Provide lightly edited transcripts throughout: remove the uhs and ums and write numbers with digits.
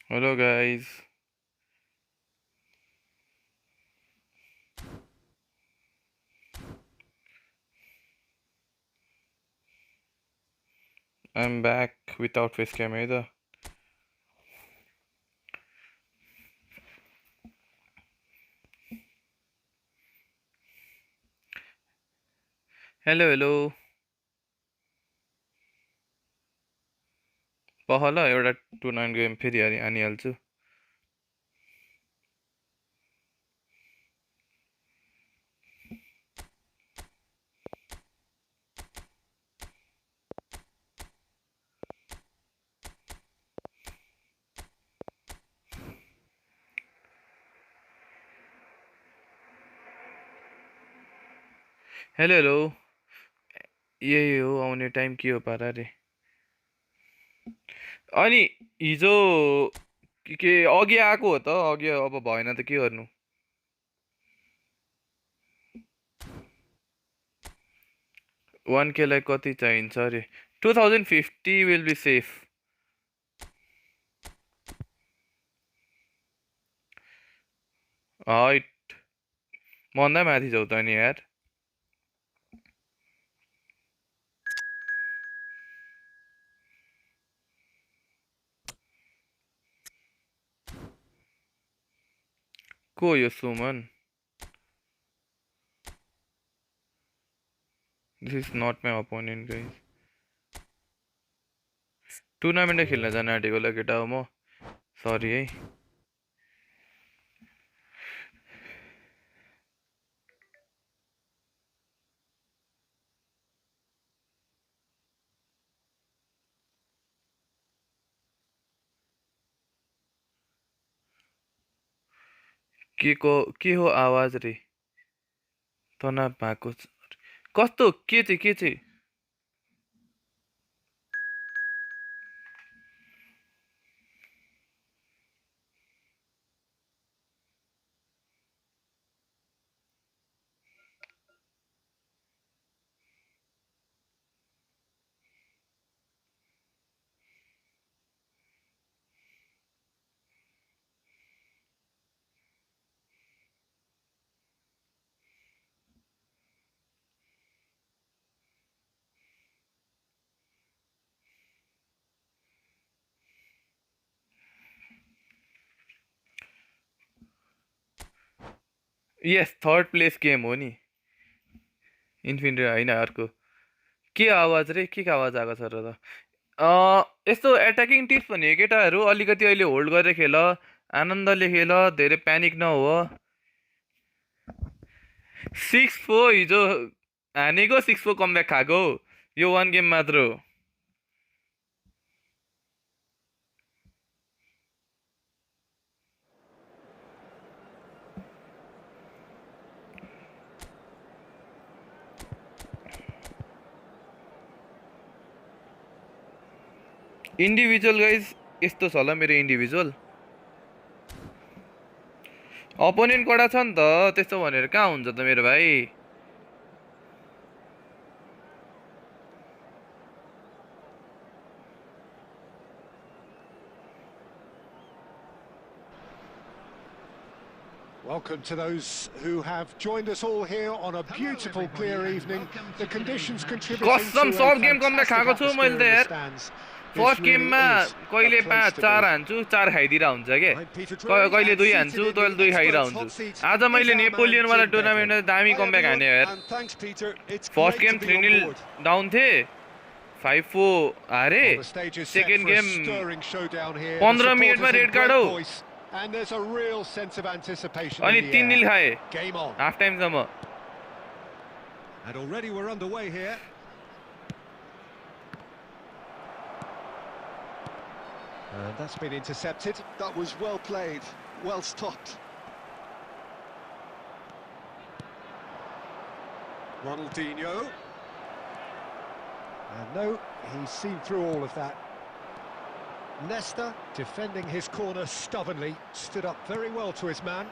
Hello guys, I'm back without face cam either. Hello. पहल एउटा tournament game फेरि हानिहाल्छु. Hello यही हो आउने टाइम के हो पारा रे. अनि हिजो के अघि आएको हो त, अघि अब भएन त के गर्नु. 1K लाई कति चाहिन्छ अरे. 2050 विल बी सेफ. हाइट भन्दा माथि जाऊ त नि यार. को यो सुमन? This is not my opponent guys. Tournament खेल्न जान आँटेको होला केटा हो म. सरी है. के हो आवाज रे. तनाव भएको कस्तो के चाहिँ यस थर्ड प्लेस गेम हो नि. इन्फिनिटी होइन अर्को. के आवाज रे, के आवाज आएको छ र त. यस्तो एट्याकिङ टिप्स भने केटाहरू अलिकति अहिले होल्ड गरेर खेल, आनन्दले खेल, धेरै प्यानिक नहो. 6-4 हिजो हानेको, 6-4 कमब्याक खाएको. यो वान गेम मात्र हो. इन्डिभिजुअल गाइज यस्तो छ होला मेरो इन्डिभिजुअल. अपोनेन्ट कडा छ नि त, त्यस्तो भनेर कहाँ हुन्छ त मेरो भाइ. Welcome to those who have joined us all here on a beautiful, clear evening. The conditions contributing to a fantastic atmosphere in the stands. First गेममा कहिले 5-4 हान्छु, 4 खाइदिरा हुन्छ के. कहिले 2 हान्छु, तैले 2 खाइदिरा हुन्छ. आज मैले नेपोलियन वाला टुर्नामेन्टमा दामी कमब्याक हाने यार. फर्स्ट गेम 3-0 डाउन थे, 5-4 हारे. सेकेन्ड गेम 15 मिनेटमा रेड कार्ड हो. अनि 3-0 खाए हाफ टाइम सम्म. And already we're underway here. And that's been intercepted. That was well played, well stopped. Ronaldinho. And no, he's seen through all of that. Nesta, defending his corner stubbornly, stood up very well to his man.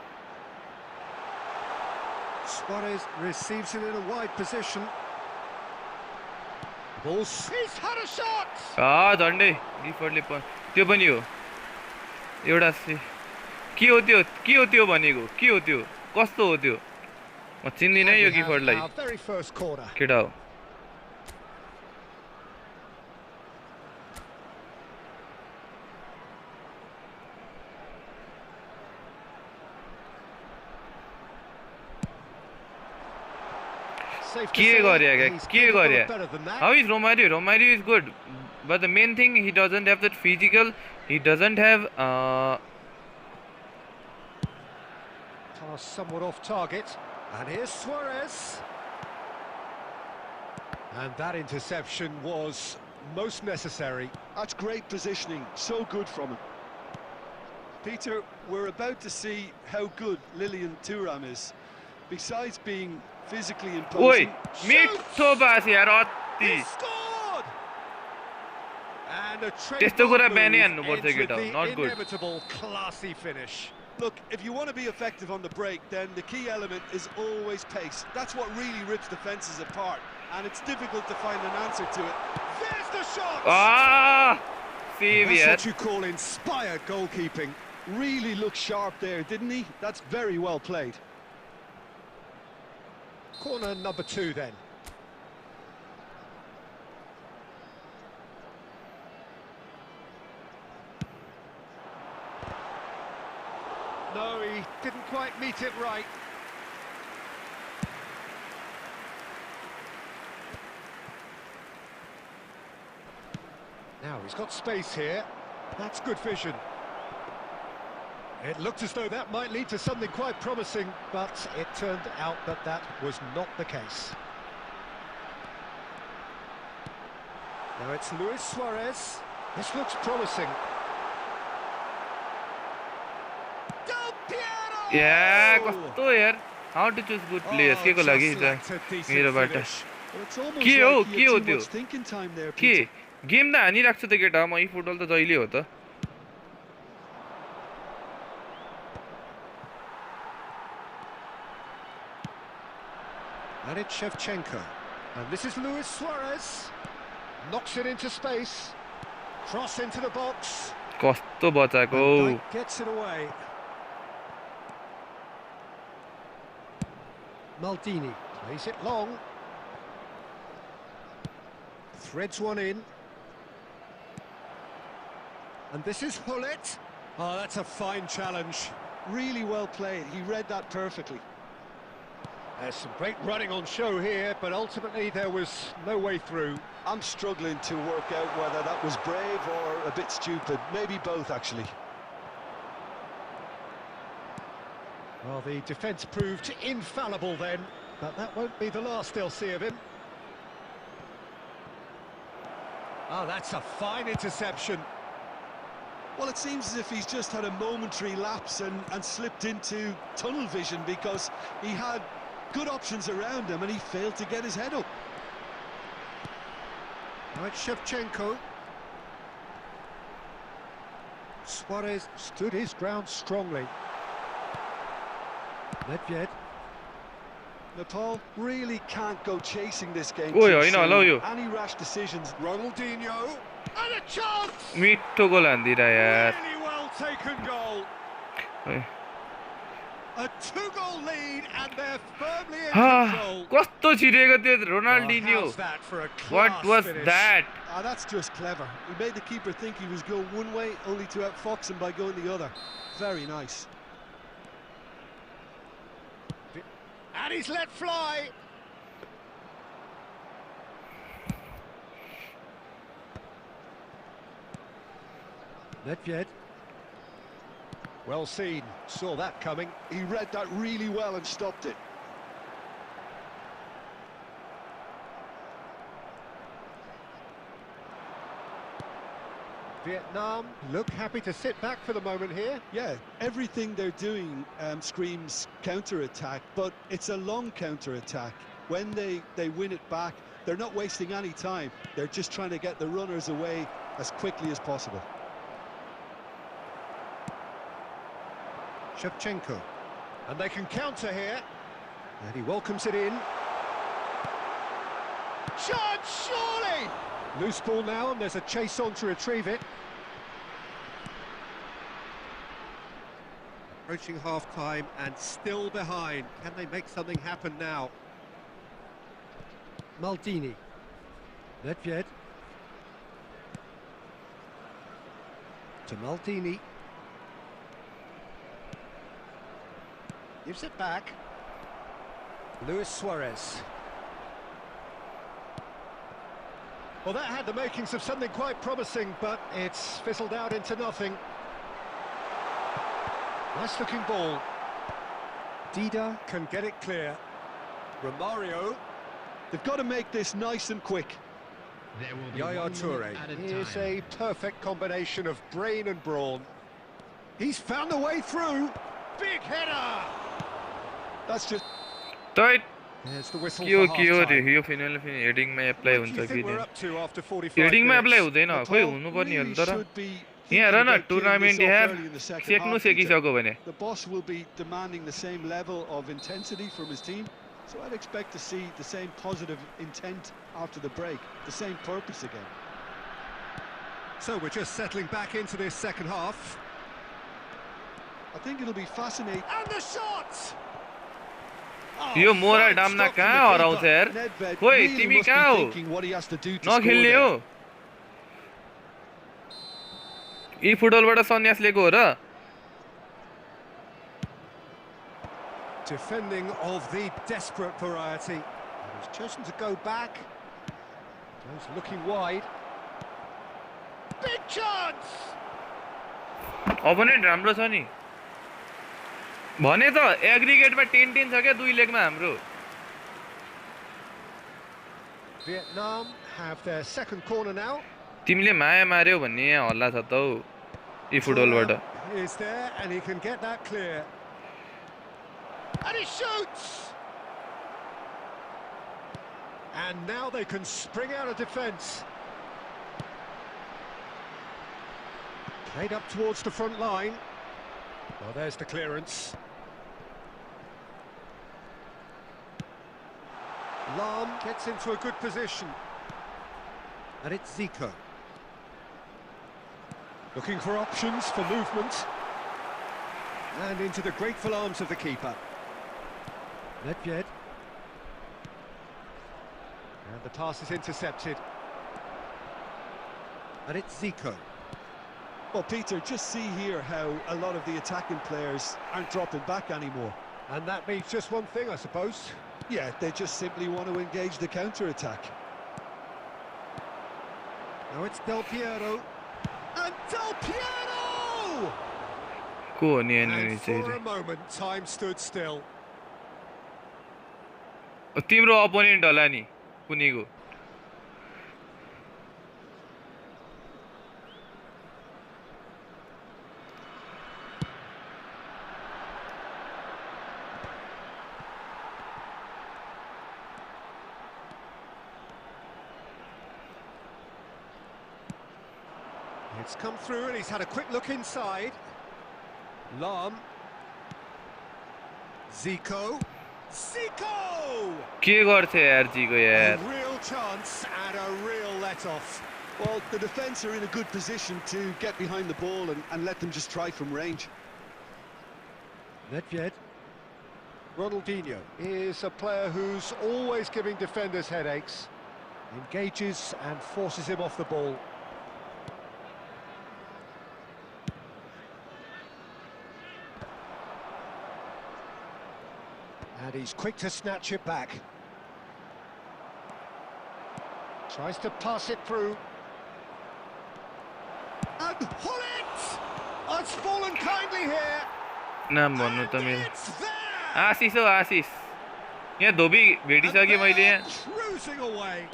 Suarez receives it in a wide position. He's had a shot! झन्डै डिफल्टले त्यो पनि हो. एउटा के हो त्यो भनेको के हो त्यो कस्तो हो त्यो म चिन्दिनँ यो किफोर्डलाई केटा हो के गरे how is Romario is good but the main thing he doesn't have that physical he doesn't have pass somewhat off target and here's Suarez and that interception was most necessary. That's great positioning, so good from him. Peter, we're about to see how good Lilian Thuram is. Besides being physically imposing. मिठो बास यार अति त्यस्तो कुरा ब्यानै हान्नु पर्छ केटा not good. Inevitable classy finish. Look, if you want to be effective on the break, then the key element is always pace. That's what really rips defenses apart, and it's difficult to find an answer to it. There's the shot. Save That's what you call inspired goalkeeping. Really looked sharp there, didn't he? That's very well played. Corner number 2 then. No, he didn't quite meet it right. Now he's got space here. That's good vision. It looked as though that might lead to something quite promising, but it turned out that that was not the case. Now it's Luis Suarez. This looks promising. Yeah, कस्तो यार how to choose good players के को लागि त मेरोबाट के हो त्यो के गेम त हानिराख्छु त केटा म eFootball त जहिले हो त And it's Shevchenko. And this is Luis Suarez. Knocks it into space. Cross into the box. कस्तो बचाको Gets it away. Maldini plays it long. Threads one in. And this is Hullet. Oh, that's a fine challenge. Really well played. He read that perfectly. There's some great running on show here, but ultimately there was no way through. I'm struggling to work out whether that was brave or a bit stupid. Maybe both, actually. Well, the defence proved infallible then, but that won't be the last they'll see of him. Oh, that's a fine interception. Well, it seems as if he's just had a momentary lapse and slipped into tunnel vision because he had good options around him and he failed to get his head up. Right, Shevchenko. Suarez stood his ground strongly. Nedved. Nepal really can't go chasing this game. Any rash decisions. Ronaldinho. And a chance! मिठो गोल हान्दिरा यार Really well taken goal. A 2-goal lead and they're firmly in control. कस्तो छिरेको त्यो रोनाल्डिन्यो What was that? That's just clever. He made the keeper think he was going one way only to outfox him by going the other. Very nice. And he's let fly. Nedved. Well seen, saw that coming. He read that really well and stopped it. Vietnam look happy to sit back for the moment here. Yeah, everything they're doing screams counter-attack, but it's a long counter-attack. When they win it back, they're not wasting any time. They're just trying to get the runners away as quickly as possible. Shevchenko. And they can counter here. And he welcomes it in. Chance, surely! Loose ball now, and there's a chase on to retrieve it. approaching half-time and still behind. Can they make something happen now? Maldini. Nedved. To Maldini. Gives it back. Luis Suarez. Well, that had the makings of something quite promising, but it's fizzled out into nothing. Nice looking ball. Dida Can get it clear. Romario. They've got to make this nice and quick. Yaya Toure. Here's a perfect combination of brain and brawn. He's found a way through. Big header. That's just... Tight. There's the whistle Kyo for kyo half-time. यो final फिन heading मा apply What do हुन्छ you कि think we're नि up to after 45 heading मा apply minutes? हुँदैन The खोइ ball हुनु पर्ने हो really तर should be यहाँ हेर thinking न about clearing tournament this off यार early in the second सेक्नु half, Peter. सेकिसक्यो भने The boss will be demanding the same level of intensity from his team, so I'd expect to see the same positive intent after the break, the same purpose again. So we're just settling back into this second half. I think it'll be fascinating. And the shot! यो मोरा डाम्ना कहाँ हराउँछ यार Nedved खोइ really तिमी must be कहाँ हो thinking what he has to do to नखेल्ने score हो यी फुटबलबाट सन्यास लिएको हो र Defending of the desperate variety. He's chosen to go back. Goes looking wide. Big chance! Opponent राम्रो छ नि भने त एग्रिगेटमा 10-10 छ क्या दुई लेगमा हाम्रो Vietnam have their second corner now. तिमीले माया मार्यौ भन्ने यहाँ हल्ला छ त हौ यी फुटबलबाट Is there and he can get that clear. And he shoots! And now they can spring out of defence. Played up towards the front line. Well, there's the clearance. Lam gets into a good position. And it's Zico. Looking for options for movement. And into the grateful arms of the keeper. Nedved. And the pass is intercepted. And it's Zico. Well, Peter, just see here how a lot of the attacking players aren't dropping back anymore. And that means just one thing, I suppose. Yeah, they just simply want to engage the counter-attack. Now it's Del Piero. And Del Piero! को हो नि And यहाँनिर for a चाहिँ moment, time stood still. तिम्रो opponent होला नि कुनैको It's come through and he's had a quick look inside. Lam. Zico. Zico! के गर्छ यार जीको यार A real chance and a real let-off. Well, the defence are in a good position to get behind the ball and let them just try from range. Nedved. Ronaldinho is a player who's always giving defenders headaches. Engages and forces him off the ball. And he's quick to snatch it back. Tries to pass it through. And Hullet! Oh, it's fallen kindly here. नाम भन्नु त And मेरो it's there! Ashish हो आशिष यहाँ धोबी भेटिसकेँ मैले यहाँ Cruising away.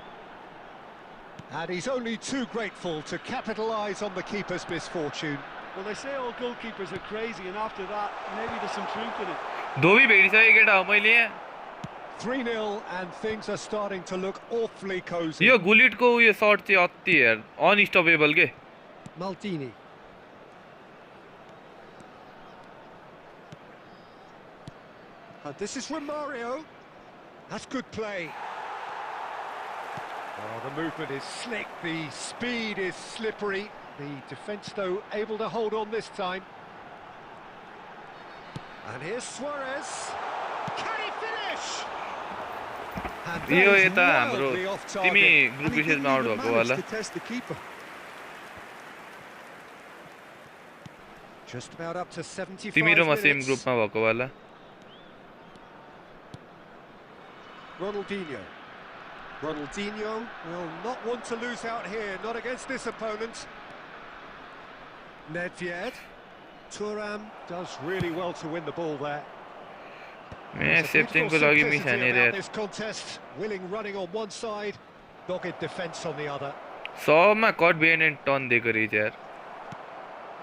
And he's only too grateful to capitalise on the keeper's misfortune. Well, they say all goalkeepers are crazy, and after that, maybe there's some truth in it. धोबी भेटिसकेँ केटा हो मैले यहाँ 3-0 and things are starting to look awfully cosy. यो गुलिटको उयो shirt चाहिँ अति यार unstoppable के Maldini. This is Romario. That's good play. Oh, the movement is slick, the speed is slippery. The defence, though, able to hold on this time. And here's Suarez. Can he finish? And that yo is यता हाम्रो wildly off तिमी target. Group And he स्टेजमा didn't out even भएको manage होला to test the keeper. Just about up to 75 तिमी र म same minutes. ग्रुपमा भएको होला Ronaldinho. Ronaldinho will not want to lose out here, not against this opponent. Nedved. Thuram does really well to win the ball there. May There's a सेप्टिङको beautiful लागि miss simplicity हानेर about यार this contest. Willing running on one side, dogged defence on the other. सबमा cut behind end turn दिएको रहेछ यार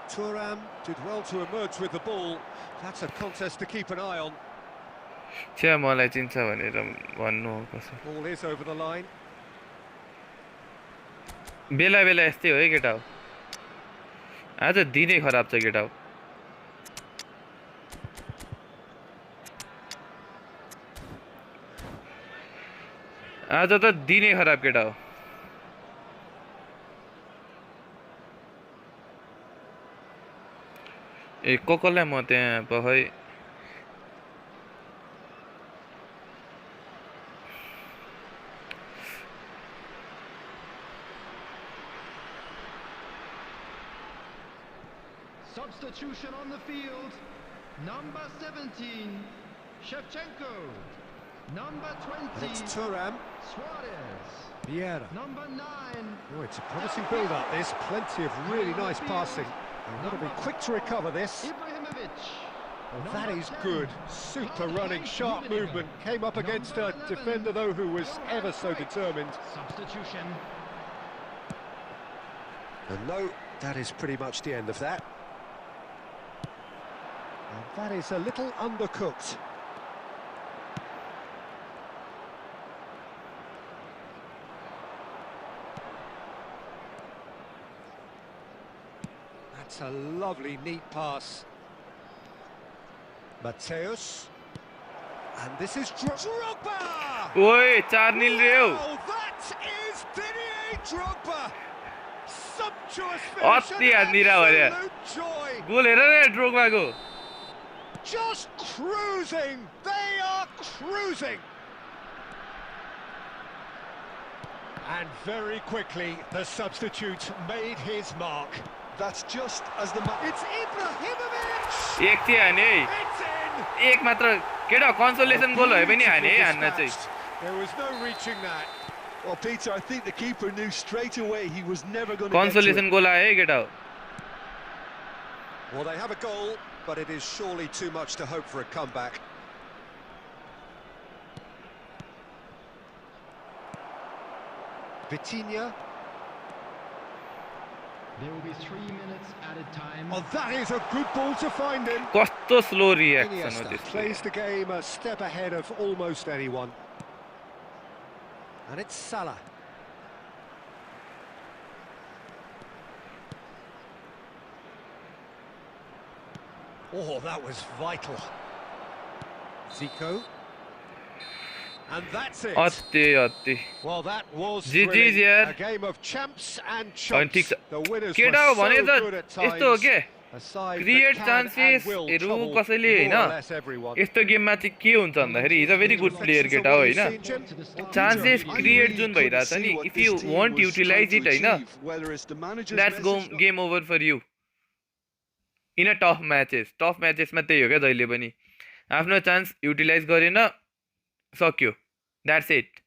Thuram did well to emerge with the ball. That's a contest to keep an eye on. छ्या मलाई चिन्छ भनेर भन्नु हो कसो Ball is over the line. बेला बेला यस्तै हो है केटा हो आज दिनै खराब छ केटा हो आज त दिनै खराब केटा हो ए कसलाई म त्यहाँ खै Substitution on the field. Number 17, Shevchenko. Number 20, It's Thuram. Suarez. Vieira. Number 9, Oh, it's a promising build-up. There's plenty of really nice passing. They've got to be quick to recover this. Ibrahimovic. Well, that is good. Super running, sharp movement. Came up against a defender, though, who was ever so determined. Substitution. And no, that is pretty much the end of that. And that is a little undercooked. That's a lovely, neat pass. Mateus. And this is Drogba! ओए 4-0 रे हो Oh, that is Didier Drogba! Sumptuous अति finish and हान्दिरा Bharya absolute joy! गोल हेर रे ड्रोग्बाको Just cruising! They are cruising! And very quickly, the substitute made his mark. That's just as the... It's Ibrahimovic! एक थियो हाने है It's in! एक मात्र केटा कन्सोलेसन गोल भए पनि हाने है हान्न चाहिँ There was no reaching that. Well, Peter, I think the keeper knew straight away he was never going to get to it. कन्सोलेसन गोल आयो है केटा हो Well, they have a goal, but it is surely too much to hope for a comeback. Vitinha. There will be 3 minutes added time. Oh, that is a good ball to find him. कस्तो slow reaction हो Iniesta त्यसको Plays the game a step ahead of almost anyone. And it's Salah. Oh, that was vital. Zico. And that's it. अति अति Well, that was GG's thrilling. यार A game of champs and अनि ठिक chumps. छ The winners केटा हो were भने so त good at यस्तो हो times. के A side create that can and chances will हरू trouble कसैले हैन more or less everyone. यस्तो गेममा चाहिँ के हुन्छ भन्दाखेरि is a very good player केटा हो हैन चान्सेस क्रिएट जुन भइरहेछ नि if you want utilize it हैन that's game over for you in a tough म्याचेसमा त्यही हो क्या जहिले पनि आफ्नो चान्स युटिलाइज गरेन सक्यो द्याट्स इट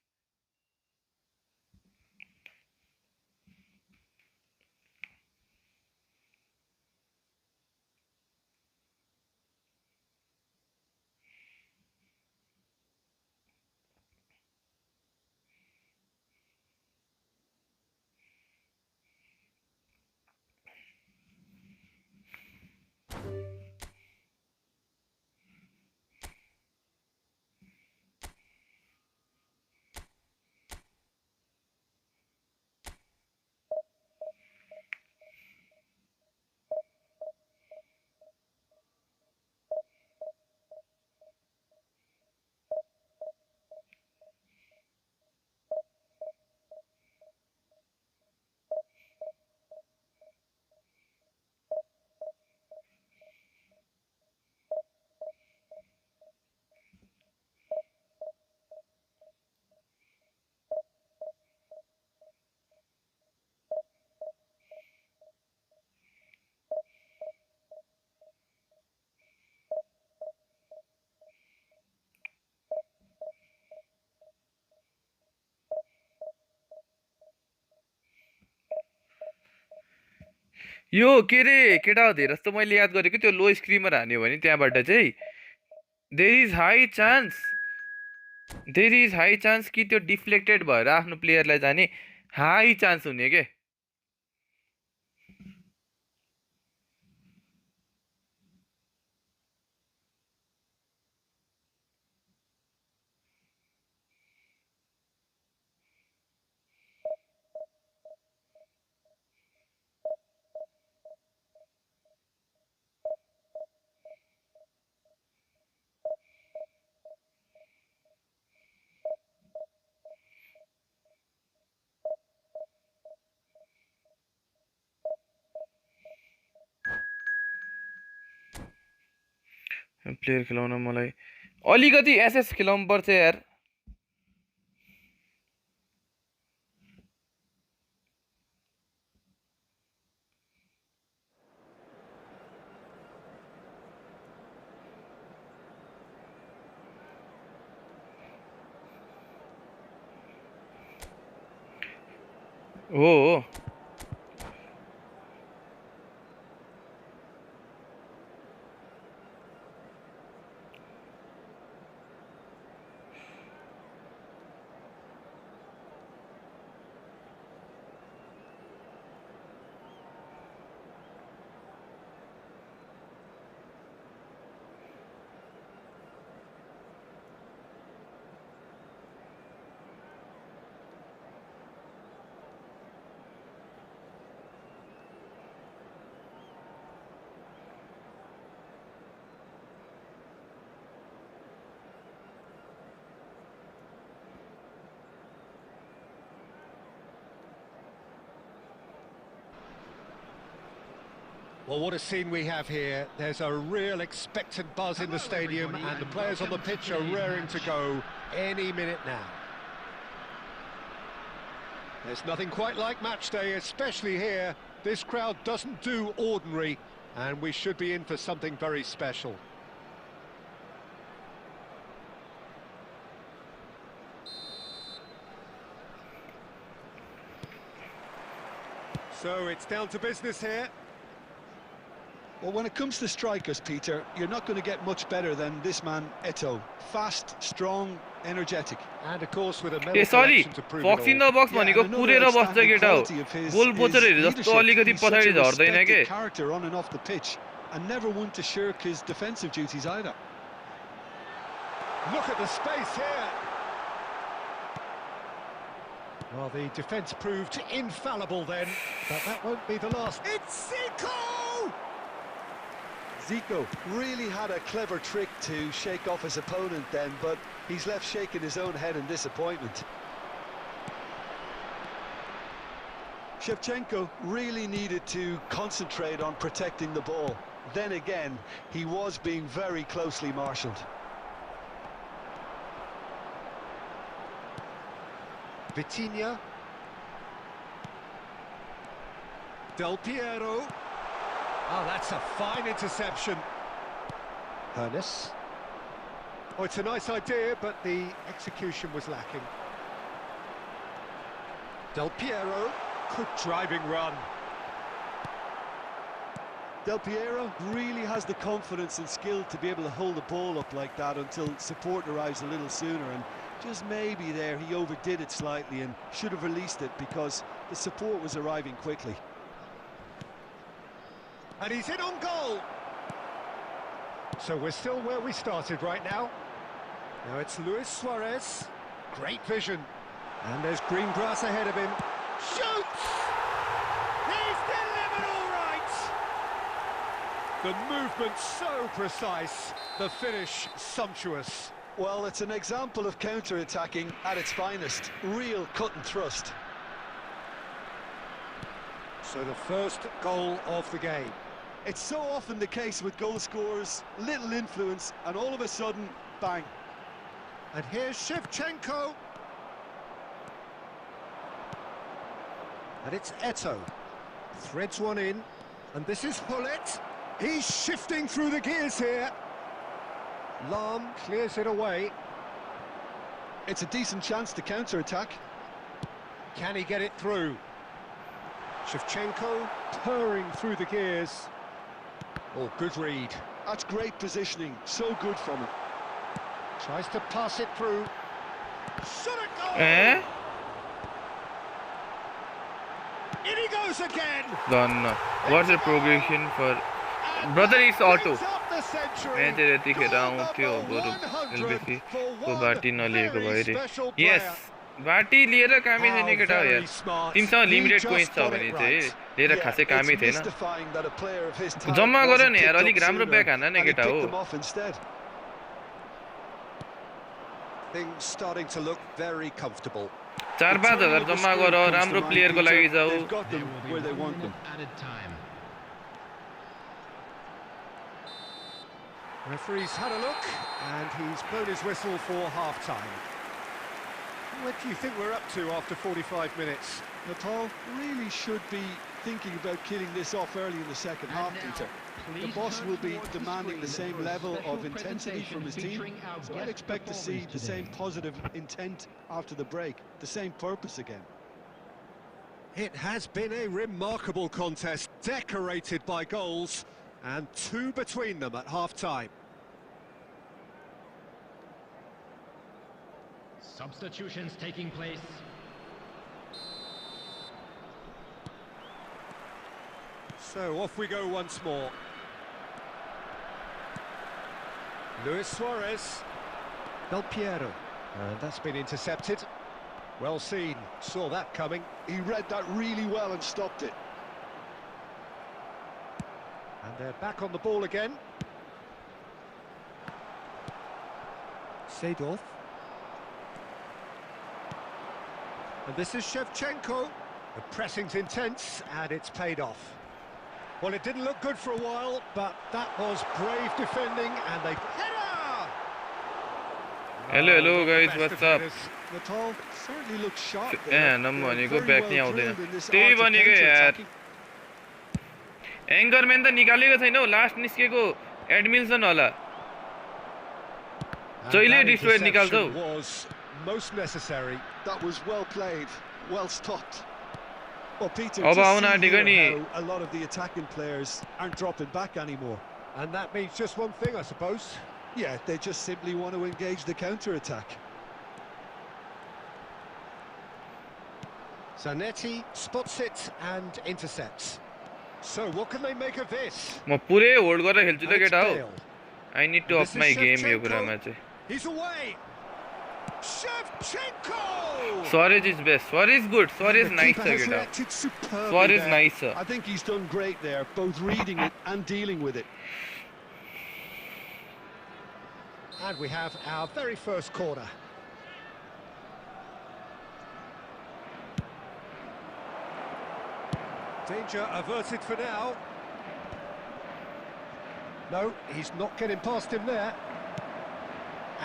यो के रे केटा हो धेरै जस्तो मैले याद गरेको त्यो लो स्क्रिमर हान्यो भने त्यहाँबाट चाहिँ देयर इज हाई चान्स कि त्यो डिफ्लेक्टेड भएर आफ्नो प्लेयरलाई जाने हाई चान्स हुने के प्लेयर खेलाउन मलाई अलिकति एसएस खेलाउनु पर्छ यार हो Well, what a scene we have here. There's a real expectant buzz in the stadium and the players on the pitch are raring to go any minute now. There's nothing quite like match day, especially here. This crowd doesn't do ordinary, and we should be in for something very special. So it's down to business here. Well, when it comes to strikers, Peter, you're not going to get much better than this man, Eto'o. Fast, strong, energetic. And of course with a a medal सरी collection to prove box in it all. The box भनेको कुरेर बस्छ केटा हो गोल पोचरहरु जस्तो अलिकति पछाडी झर्दैन के character on and off the pitch, and never one to shirk his defensive duties either. Look at the space here. Well, the defence proved infallible then, but that won't be the last. It's Zico! Zico really had a clever trick to shake off his opponent then, but he's left shaking his own head in disappointment. Shevchenko really needed to concentrate on protecting the ball. Then again, he was being very closely marshalled. Vitinha. Del Piero. Oh, that's a fine interception. Hernes. Oh, it's a nice idea, but the execution was lacking. Del Piero. Good driving run. Del Piero really has the confidence and skill to be able to hold the ball up like that until support arrives a little sooner, and just maybe there he overdid it slightly and should have released it because the support was arriving quickly. And he's in on goal. So we're still where we started right now. Now it's Luis Suarez. Great vision. And there's green grass ahead of him. Shoots! He's delivered all right! The movement so precise, the finish sumptuous. Well, it's an example of counter-attacking at its finest. Real cut and thrust. So the first goal of the game. It's so often the case with goal scorers, little influence, and all of a sudden, bang. And here's Shevchenko. And it's Eto'o. Threads one in. And this is Hullet. He's shifting through the gears here. Lahm clears it away. It's a decent chance to counter-attack. Can he get it through? Shevchenko purring through the gears. Oh, good read. That's great positioning, so good from him. Tries to pass it through. Shot it goal! In he goes again! Done. What's the progression for... Brother is auto. मैं चाहिँ यतिखेर आउँथ्यो बरु एलबिसी को बाटी नलिएको भए रे yes बाटी लिएर कामै छैन केटा हो यार तिमीसँग लिमिटेड कोइन्स छ भने चाहिँ लिएर खासै कामै थिएन जम्मा गर न यार अलिक राम्रो ब्याक हान न केटा हो Things starting to look very comfortable. 4-5 हजार जम्मा गर राम्रो प्लेयरको लागि जाऊ They've got them where they want them. Added time. Referee's had a look, and he's blown his whistle for half-time. What do you think we're up to after 45 minutes? Natal really should be thinking about killing this off early in the second half, Peter. The boss will be demanding the same level of intensity from his team, so I'd expect to see the same positive intent after the break, the same purpose again. It has been a remarkable contest, decorated by goals, and 2 between them at half-time. Substitutions taking place. So off we go once more. Luis Suarez. Del Piero. And that's been intercepted. Well seen, saw that coming. He read that really well and stopped it. And they're back on the ball again. Seedorf. And this is Shevchenko. The pressing's intense, and it's paid off. Well, it didn't look good for a while, but that was brave defending, and they... Header! Hello guys, what's up? Natal certainly looks sharp A there. नम भनेको Very back well नि आउँदैन drilled in this त्यही art of भनेको यार counter-attacking. एङ्करम्यान त निकालेको छैन हौ last निस्केको एडमिल्सन होला And जहिले that destroyer निकाल्छौ interception was most necessary. That was well played, well stopped. Well, Peter, अब just आउन see आँटेको नि here how a lot of the attacking players aren't dropping back anymore. And that means just one thing, I suppose. Yeah, they just simply want to engage the counter-attack. Zanetti spots it and intercepts. So what can they make of this? म पुरै hold गरेर खेल्छु त And it's केटा हो Bale. I need to up my game यो कुरामा चाहिँ He's away. Shevchenko. Suarez is best. Suarez is good. Suarez The nice keeper छ has केटा reacted superbly Suarez there. nice छ I think he's done great there, both reading it and dealing with it. And we have our very first corner. Danger averted for now. No, he's not getting past him there.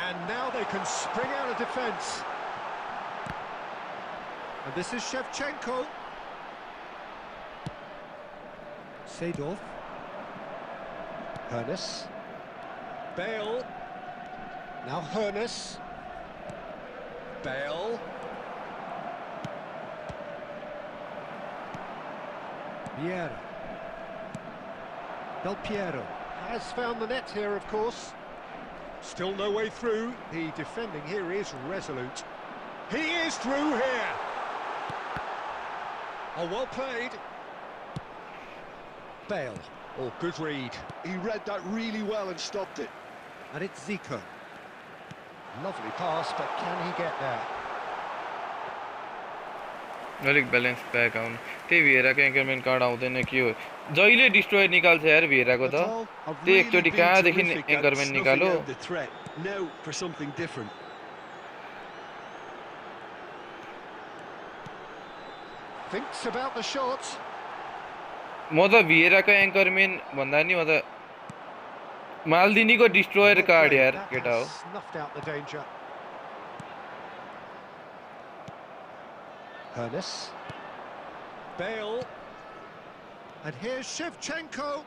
And now they can spring out of defence. And this is Shevchenko. Seedorf. Hernes. Bale. Now Hernes. Bale. Vieira. Del Piero has found the net here, of course. Still no way through. The defending here is resolute. He is through here. Oh, well played. Bale. Oh, good read. He read that really well and stopped it. And it's Zico. Lovely pass, but can he get there? अलिक balance back आउनु त्यही भिएराको एङ्करमेन्ट card आउँदैन के हो जहिले destroyer निकाल्छ यार भिएराको त त्यही एकचोटि कहाँदेखि एङ्करमेन्ट निकालो Now for something different. Thinks about the shot. म त भिएराको एङ्करमेन्ट भन्दा नि म त मालदिनीको डिस्ट्रोयर कार्ड यार That केटा हो has snuffed out the danger. Hernes. Bale. And here's Shevchenko.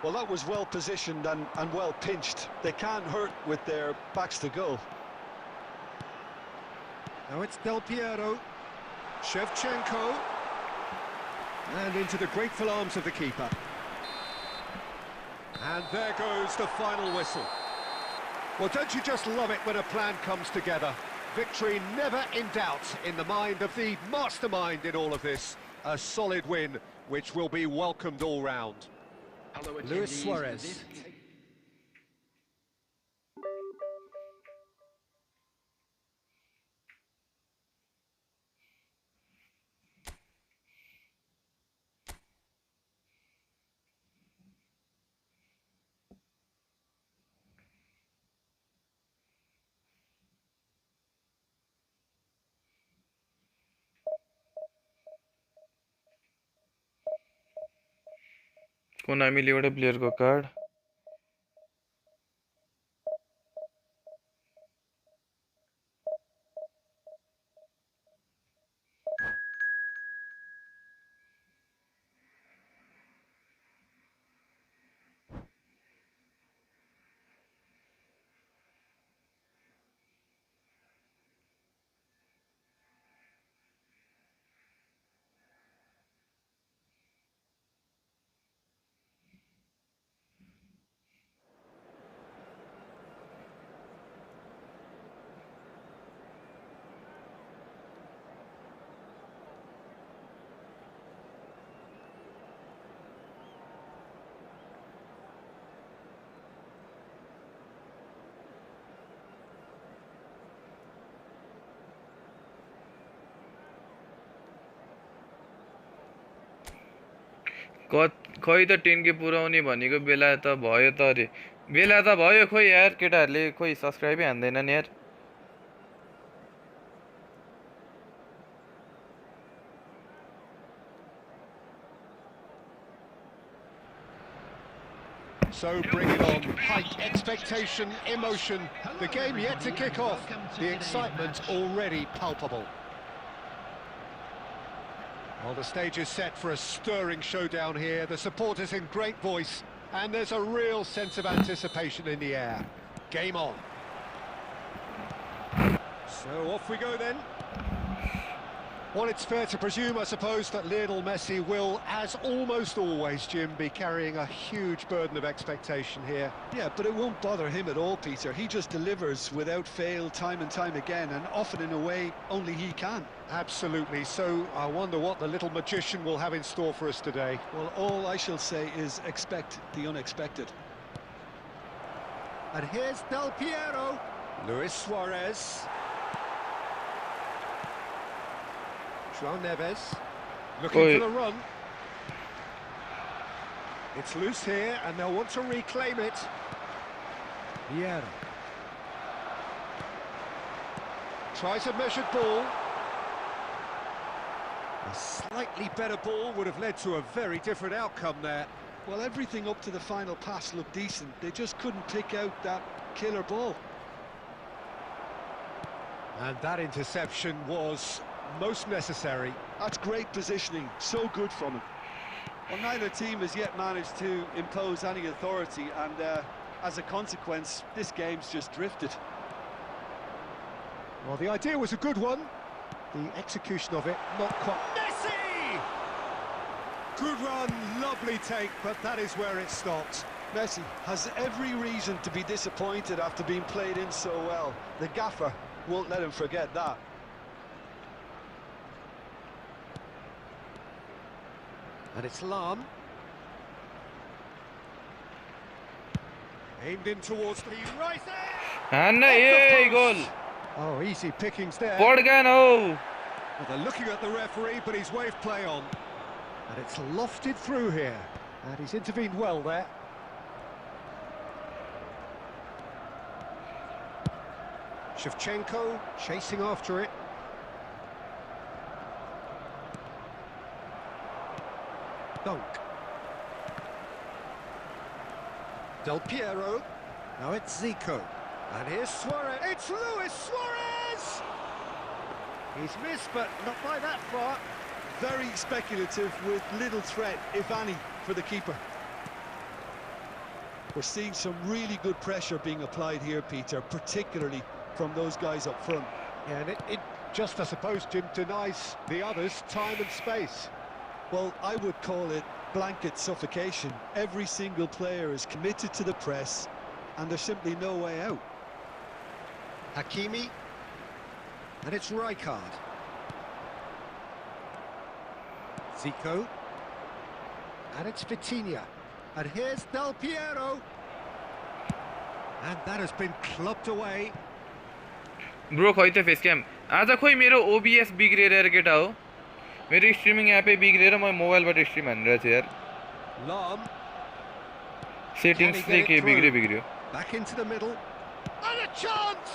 Well, that was well positioned and well pinched. They can't hurt with their backs to goal. Now it's Del Piero. Shevchenko. And into the grateful arms of the keeper. And there goes the final whistle. Well, don't you just love it when a plan comes together? Victory never in doubt in the mind of the mastermind in all of this. A solid win, which will be welcomed all round. Luis Suarez. कोनामीले एउटा प्लेयरको card खै त 10K पुराउने भनेको बेला त भयो त अरे बेला त भयो खोइ यार केटाहरुले खोइ सब्स्क्राइबै हान्दैनन् यार So bring it on. Height, expectation, emotion. The game yet to kick off. The excitement already palpable. Well, the stage is set for a stirring showdown here. The supporters in great voice, and there's a real sense of anticipation in the air. Game on. So off we go then. Well, it's fair to presume, I suppose, that Lionel Messi will, as almost always, Jim, be carrying a huge burden of expectation here. Yeah, but it won't bother him at all, Peter. He just delivers without fail time and time again, and often in a way only he can. Absolutely. So I wonder what the little magician will have in store for us today. Well, all I shall say is expect the unexpected. And here's Del Piero. Luis Suarez. João Neves. Looking for the run. It's loose here, and they'll want to reclaim it. Piero. Tries a measured ball. A slightly better ball would have led to a very different outcome there. Well, everything up to the final pass looked decent. They just couldn't pick out that killer ball. And that interception was most necessary. That's great positioning, so good from him. Well, neither team has yet managed to impose any authority, and as a consequence, this game's just drifted. Well, the idea was a good one. The execution of it, not quite. Messi! Good run, lovely take, but that is where it stopped. Messi has every reason to be disappointed after being played in so well. The gaffer won't let him forget that. And it's Lam. Aimed in towards the right edge. goal. Oh, easy pickings there. Well, they're looking at the referee, but he's waved play on. And it's lofted through here. And he's intervened well there. Shevchenko chasing after it. Dunk. Del Piero. Now it's Zico. And here's Suarez. It's Luis Suarez! He's missed, but not by that far. Very speculative with little threat, if any, for the keeper. We're seeing some really good pressure being applied here, Peter, particularly from those guys up front. Yeah, and it just, I suppose, Jim, denies the others time and space. Well, I would call it blanket suffocation. Every single player is committed to the press, and there's simply no way out. Hakimi. And it's Rijkaard. Zico. And it's Vitinha. And here's Del Piero. And that has been clubbed away. Bro खै त face क्याम आज खोइ मेरो OBS बिग्रेर यार केटा हो मेरो स्ट्रिमिङ एपै बिग्रेर म मोबाइलबाट स्ट्रिम हानिरहेको छु यार Lam. सेटिंग्स ले के बिग्रियो Back into the middle. And a chance!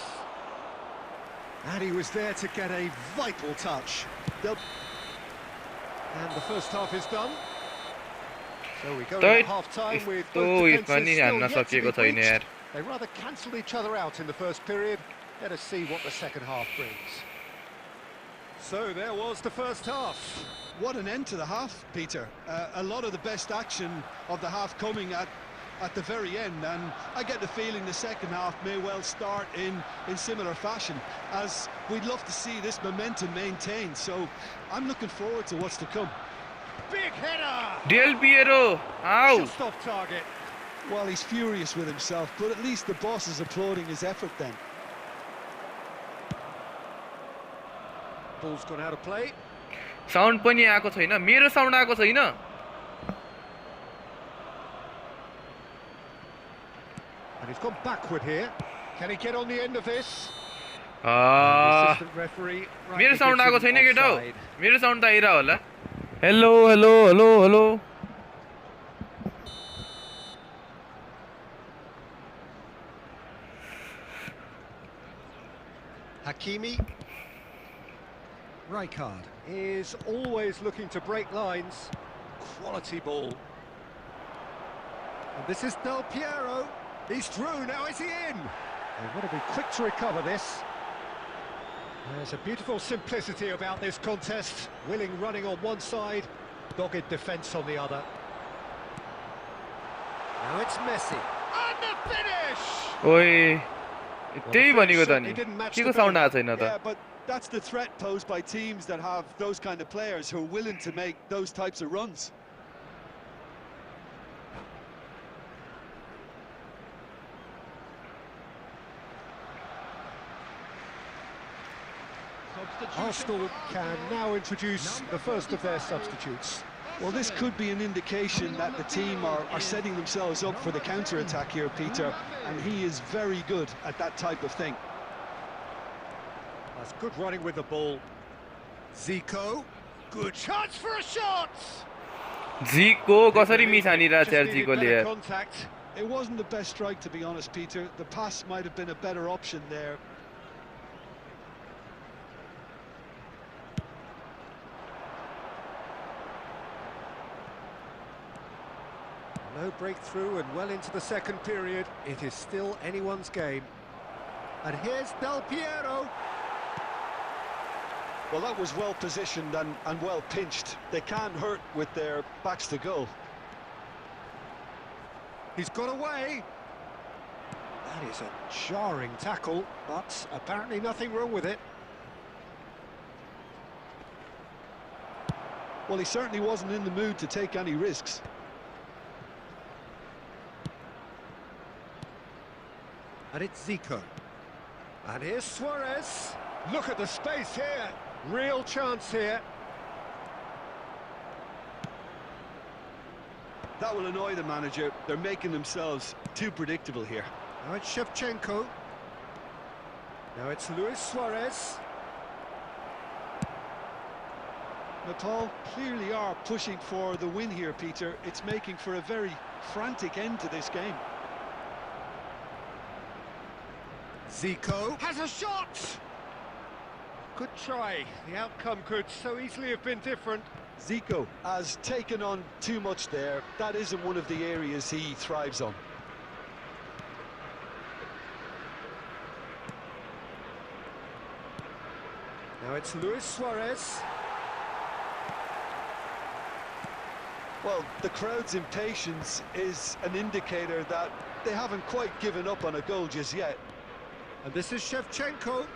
And he was there to get a vital touch. And the first half is done. So we go into half-time with both defenses still yet to be breached. They rather cancelled each other out in the first period. Let us see what the second half brings. So there was the first half. What an end to the half, Peter. A lot of the best action of the half coming at the very end, and I get the feeling the second half may well start in similar fashion, as we'd love to see this momentum maintained. So I'm looking forward to what's to come. Big header! Del Piero, ow! Just off target. Well, he's furious with himself, but at least the boss is applauding his effort then. Ball's gone out of play. Sound पनि आएको छैन मेरो sound आएको छैन And he's gone backward here. Can he get on the end of this? मेरो sound आएको छैन केटा हो मेरो साउन्ड त आइरा होला hello hello hello hello Hakimi. Rijkaard is always looking to break lines. Quality ball. And this is Del Piero. He's through, now is he in? They've got to be quick to recover this. There's a beautiful simplicity about this contest. Willing running on one side, dogged defence on the other. Now it's Messi. And the finish! ओए त्यही भनेको त नि केको sound आएको छैन त Yeah, but that's the threat posed by teams that have those kind of players who are willing to make those types of runs. Arsenal can now introduce the first of their substitutes. Well, this could be an indication that the team are setting themselves up for the counter-attack here, Peter, and he is very good at that type of thing. That's good running with the ball. Zico, good chance for a shot! Zico कसरी miss हानिरहेछ यार जिकोले यार Contact. It wasn't the best strike, to be honest, Peter. The pass might have been a better option there. No breakthrough and well into the second period. It is still anyone's game. And here's Del Piero. Well, that was well positioned and well pinched. They can't hurt with their backs to goal. He's got away. That is a jarring tackle, but apparently nothing wrong with it. Well, he certainly wasn't in the mood to take any risks. And it's Zico. And here's Suarez. Look at the space here. Real chance here. That will annoy the manager. They're making themselves too predictable here. Now it's Shevchenko. Now it's Luis Suarez. Nepal clearly are pushing for the win here, Peter. It's making for a very frantic end to this game. Zico has a shot! Good try. The outcome could so easily have been different. Zico has taken on too much there. That isn't one of the areas he thrives on. Now it's Luis Suarez. Well, the crowd's impatience is an indicator that they haven't quite given up on a goal just yet. And this is Shevchenko.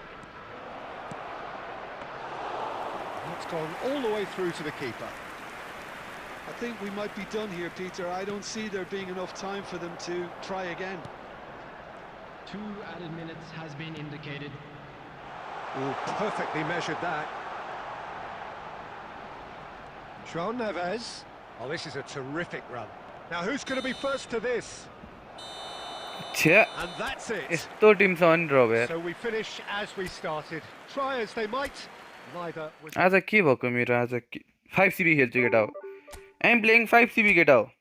It's gone all the way through to the keeper. I think we might be done here, Peter. I don't see there being enough time for them to try again. 2 added minutes has been indicated. Oh, perfectly measured that. João Neves. Oh, this is a terrific run. Now, who's going to be first to this? छ्या And that's it. यस्तो टिमसँग नि ड्र भयो So we finish as we started. Try as they might, neither was. आज के भएको मेरो आज 5 सीबी खेल्छु केटा हो आई एम प्लेइङ 5 सीबी केटा हो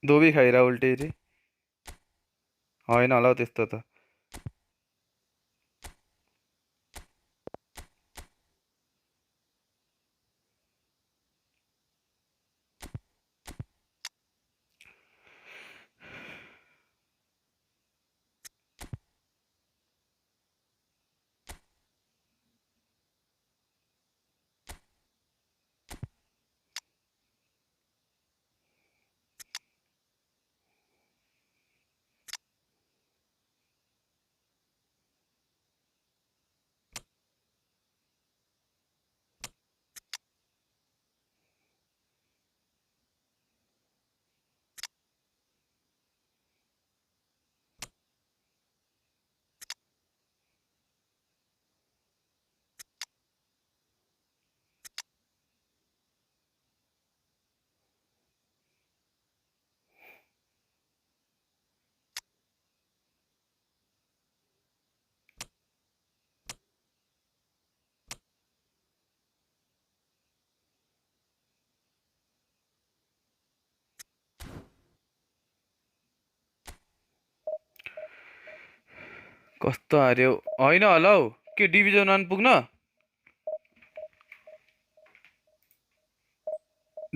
दोबी खाइरा उल्टे रे होइन होला हौ त्यस्तो त कस्तो हार्यो होइन होला हौ के डिभिजन 1 पुग्न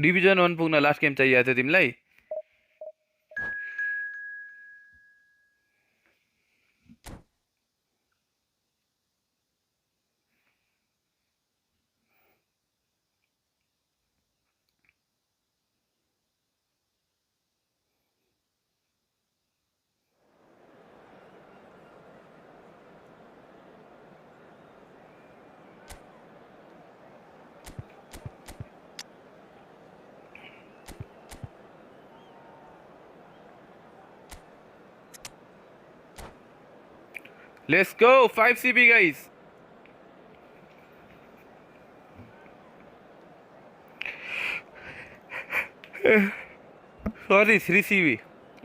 डिभिजन 1 पुग्न लास्ट गेम चाहिएको थियो तिमीलाई Let's go 5 CB guys सरी 3 CB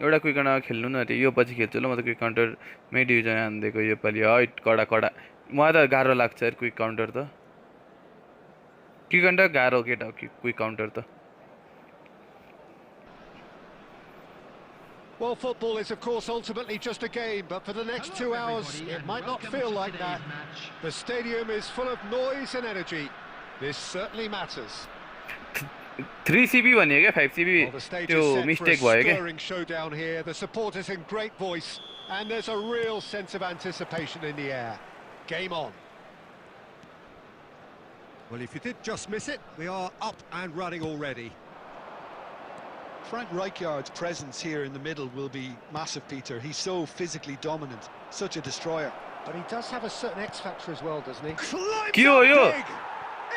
एउटा क्विक काउन्टर खेल्नु न रे यो पछि खेल्छु ल म त क्विक काउन्टर मै डिभिजन हान्दिएको यो पालि है कडा कडा मलाई त गाह्रो लाग्छ यार क्विक काउन्टर त क्विक काउन्टर गाह्रो केटा हो क्विक काउन्टर त Well, football is, of course, ultimately just a game, but for the next 2 hours, it might not feel like that. The stadium is full of noise and energy. This certainly matters. 3 CB भन्यो क्या 5 CB त्यो mistake भयो क्या Stirring showdown here. The supporters in great voice, and there's a real sense of anticipation in the air. Game on. Well, if you did just miss it, we are up and running already. Frank Rijkaard's presence here in the middle will be massive, Peter. He's so physically dominant, such a destroyer. But he does have a certain X factor as well, doesn't he? के हो यो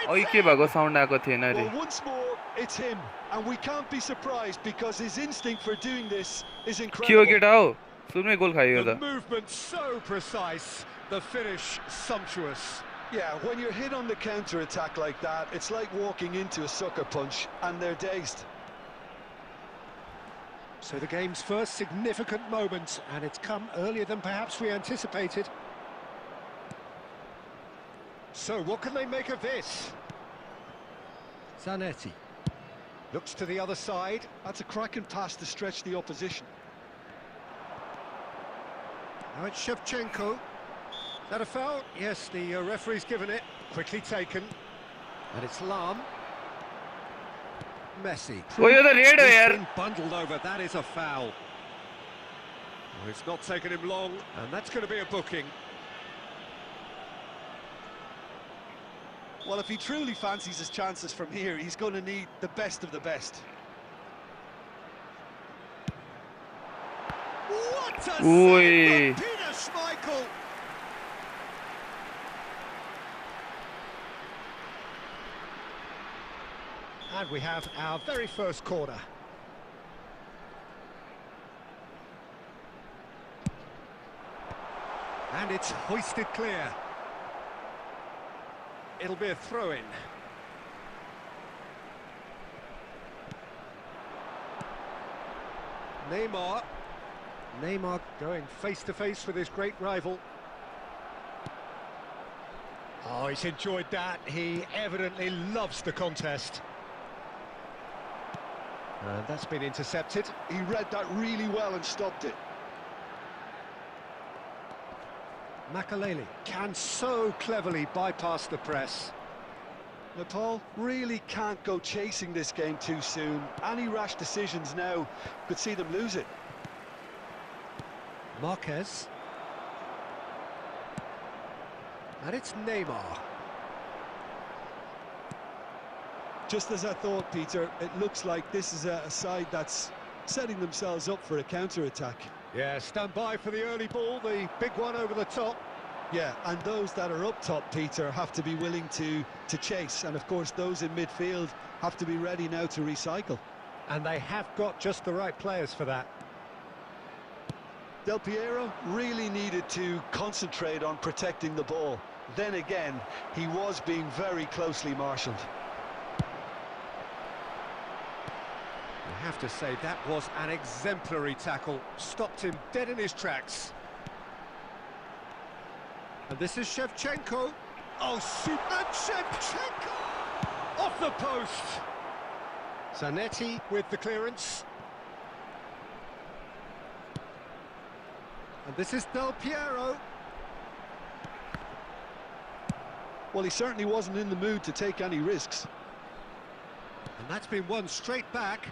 ओइ के भएको sound आएको थिएन रे Well, once more, it's him, and we can't be surprised because his instinct for doing this is के हो incredible. केटा हो सुरुमै गोल खायो The त movement so precise, the finish sumptuous. Yeah, when you're hit on the counter-attack like that, it's like walking into a sucker punch, and they're dazed. So the game's first significant moment, and it's come earlier than perhaps we anticipated. So what can they make of this? Zanetti looks to the other side. That's a cracking pass to stretch the opposition. Now it's Shevchenko. Is that a foul? Yes, the referee's given it. Quickly taken. And it's Lam. Messi. ओ यो त red हो He's यार been bundled over. That is a foul. Well, it's not taken him long, and that's going to be a booking. Well, if he truly fancies his chances from here, he's going to need the best of the best. What a Oi. save from Peter Schmeichel! And we have our very first corner. And it's hoisted clear. It'll be a throw-in. Neymar going face-to-face with his great rival. Oh, he's enjoyed that. He evidently loves the contest. And that's been intercepted. He read that really well and stopped it. Makaleli can so cleverly bypass the press. Nepal really can't go chasing this game too soon. Any rash decisions now could see them lose it. Marquez. And it's Neymar. Just as I thought, Peter, it looks like this is a side that's setting themselves up for a counter-attack. Yeah, stand by for the early ball, the big one over the top. Yeah, and those that are up top, Peter, have to be willing to chase. And, of course, those in midfield have to be ready now to recycle. And they have got just the right players for that. Del Piero really needed to concentrate on protecting the ball. Then again, he was being very closely marshalled. I have to say, that was an exemplary tackle. Stopped him dead in his tracks. And this is Shevchenko. Oh, super! And Shevchenko! Off the post! Zanetti with the clearance. And this is Del Piero. Well, he certainly wasn't in the mood to take any risks. And that's been won straight back.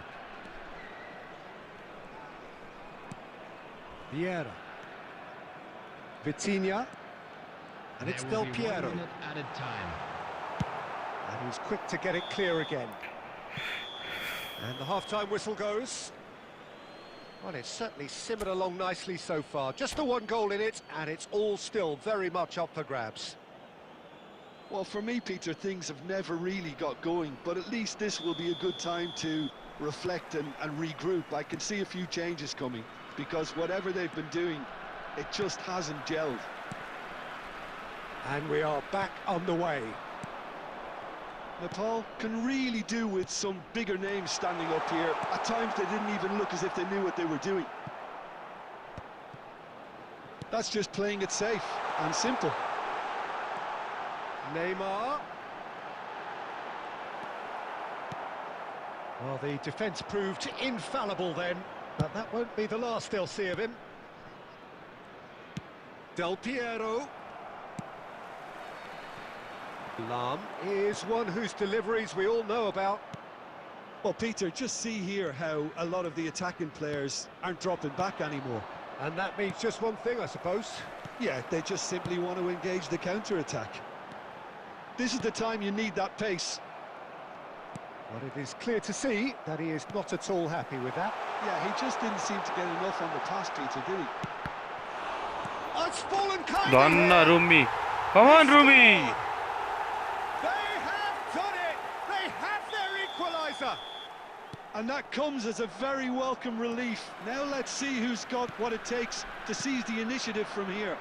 Vieira. Vitinha. And it's Del Piero. Added time. And he's quick to get it clear again. And the half-time whistle goes. Well, it's certainly simmered along nicely so far. Just the one goal in it, and it's all still very much up for grabs. Well, for me, Peter, things have never really got going, but at least this will be a good time to reflect and regroup. I can see a few changes coming, because whatever they've been doing, it just hasn't gelled. And we are back on the way. Nepal can really do with some bigger names standing up here. At times they didn't even look as if they knew what they were doing. That's just playing it safe and simple. Neymar. Well, the defence proved infallible then, but that won't be the last they'll see of him. Del Piero. Lam is one whose deliveries we all know about. Well, Peter, just see here how a lot of the attacking players aren't dropping back anymore. And that means just one thing, I suppose. Yeah, they just simply want to engage the counter-attack. This is the time you need that pace. But it is clear to see that he is not at all happy with that. Yeah, he just didn't seem to get enough on the pass, Peter, did he? Oh, it's fallen kindly Donna here. Rumi. Come on, Rumi. They have done it. They have their equaliser. And that comes as a very welcome relief. Now let's see who's got what it takes to seize the initiative from here.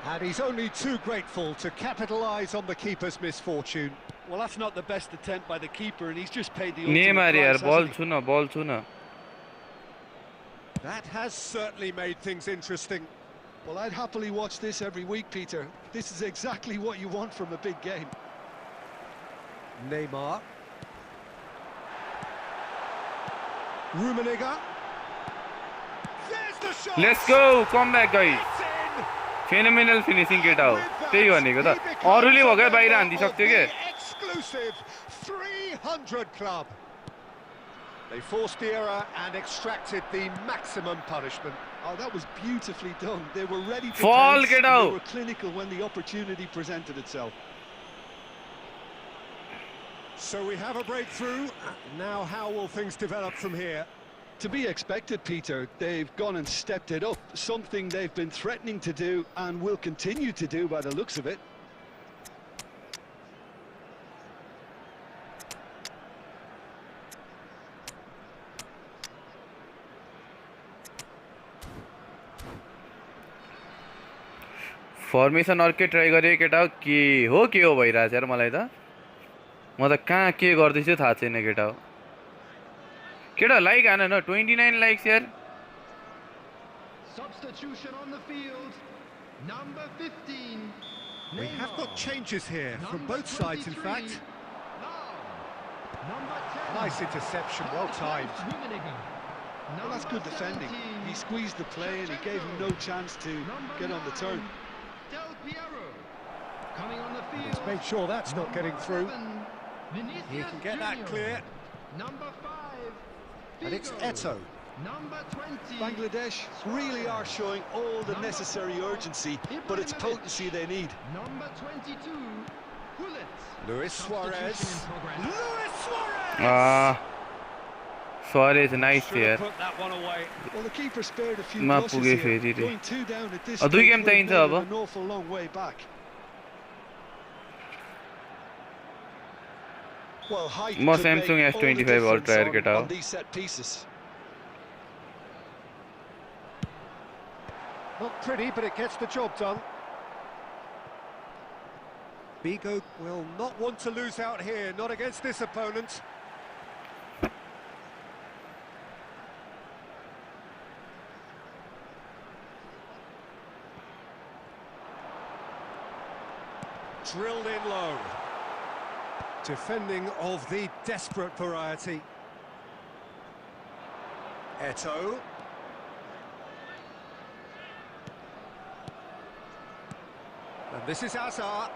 And he's only too grateful to capitalise on the keeper's misfortune. Well, that's not the best attempt by the keeper, and he's just paid the Neymar ultimate यार price, ball hasn't he? छूना ball छूना. That has certainly made things interesting. Well, I'd happily watch this every week, Peter. This is exactly what you want from a big game. Neymar. Rummenigge. There's the shot. Let's go, come back guys. It's in. Phenomenal finishing केटा हो. त्यही भनेको त. He becomes अरूले a भगे बाहिर member हान्दिसक्थ्यो of के. the exclusive 300 club. They forced the error and extracted the maximum punishment. Oh, that was beautifully done. They were ready to Fall, pounce, get and out. they were clinical when the opportunity presented itself. So we have a breakthrough. Now how will things develop from here? To be expected, Peter. They've gone and stepped it up, something they've been threatening to do and will continue to do by the looks of it. Formation अर्कै try गरे केटा हो के हो भइरहेछ यार मलाई त. म त कहाँ के गर्दैछु थाहा छैन केटा हो. केटा लाइक हान न 29 लाइक्स यार. Substitution on the field. Number 15. We have got changes here from both sides, in fact. Number 10. Nice interception, well timed. Well, that's good defending. He squeezed the play and he gave him no chance to get on the turn. Del Piero. Coming on the field. He's made sure that's not getting through. Vinicius He can get that Junior. clear. Number 5. And it's Figo. Eto'o. Number 20. Bangladesh really are showing all the necessary urgency, but it's potency they need. Number 22. Gullit. Luis Suarez. Substitution in progress. Luis Suarez! Suarez nice Should have यार. put that one away. Well, the keeper spared a few Ma losses puge here. feri re. Going 2 down at this Dui stage game would have चाहिन्छ made अब. it an awful long way back. Well, height म could Samsung make all the S25 difference Ultra हेर केटा हो. on these set pieces. Not pretty, but it gets the job done. Figo will not want to lose out here, not against this opponent. Drilled in low. Defending of the desperate variety. Eto'o. And this is Hazard.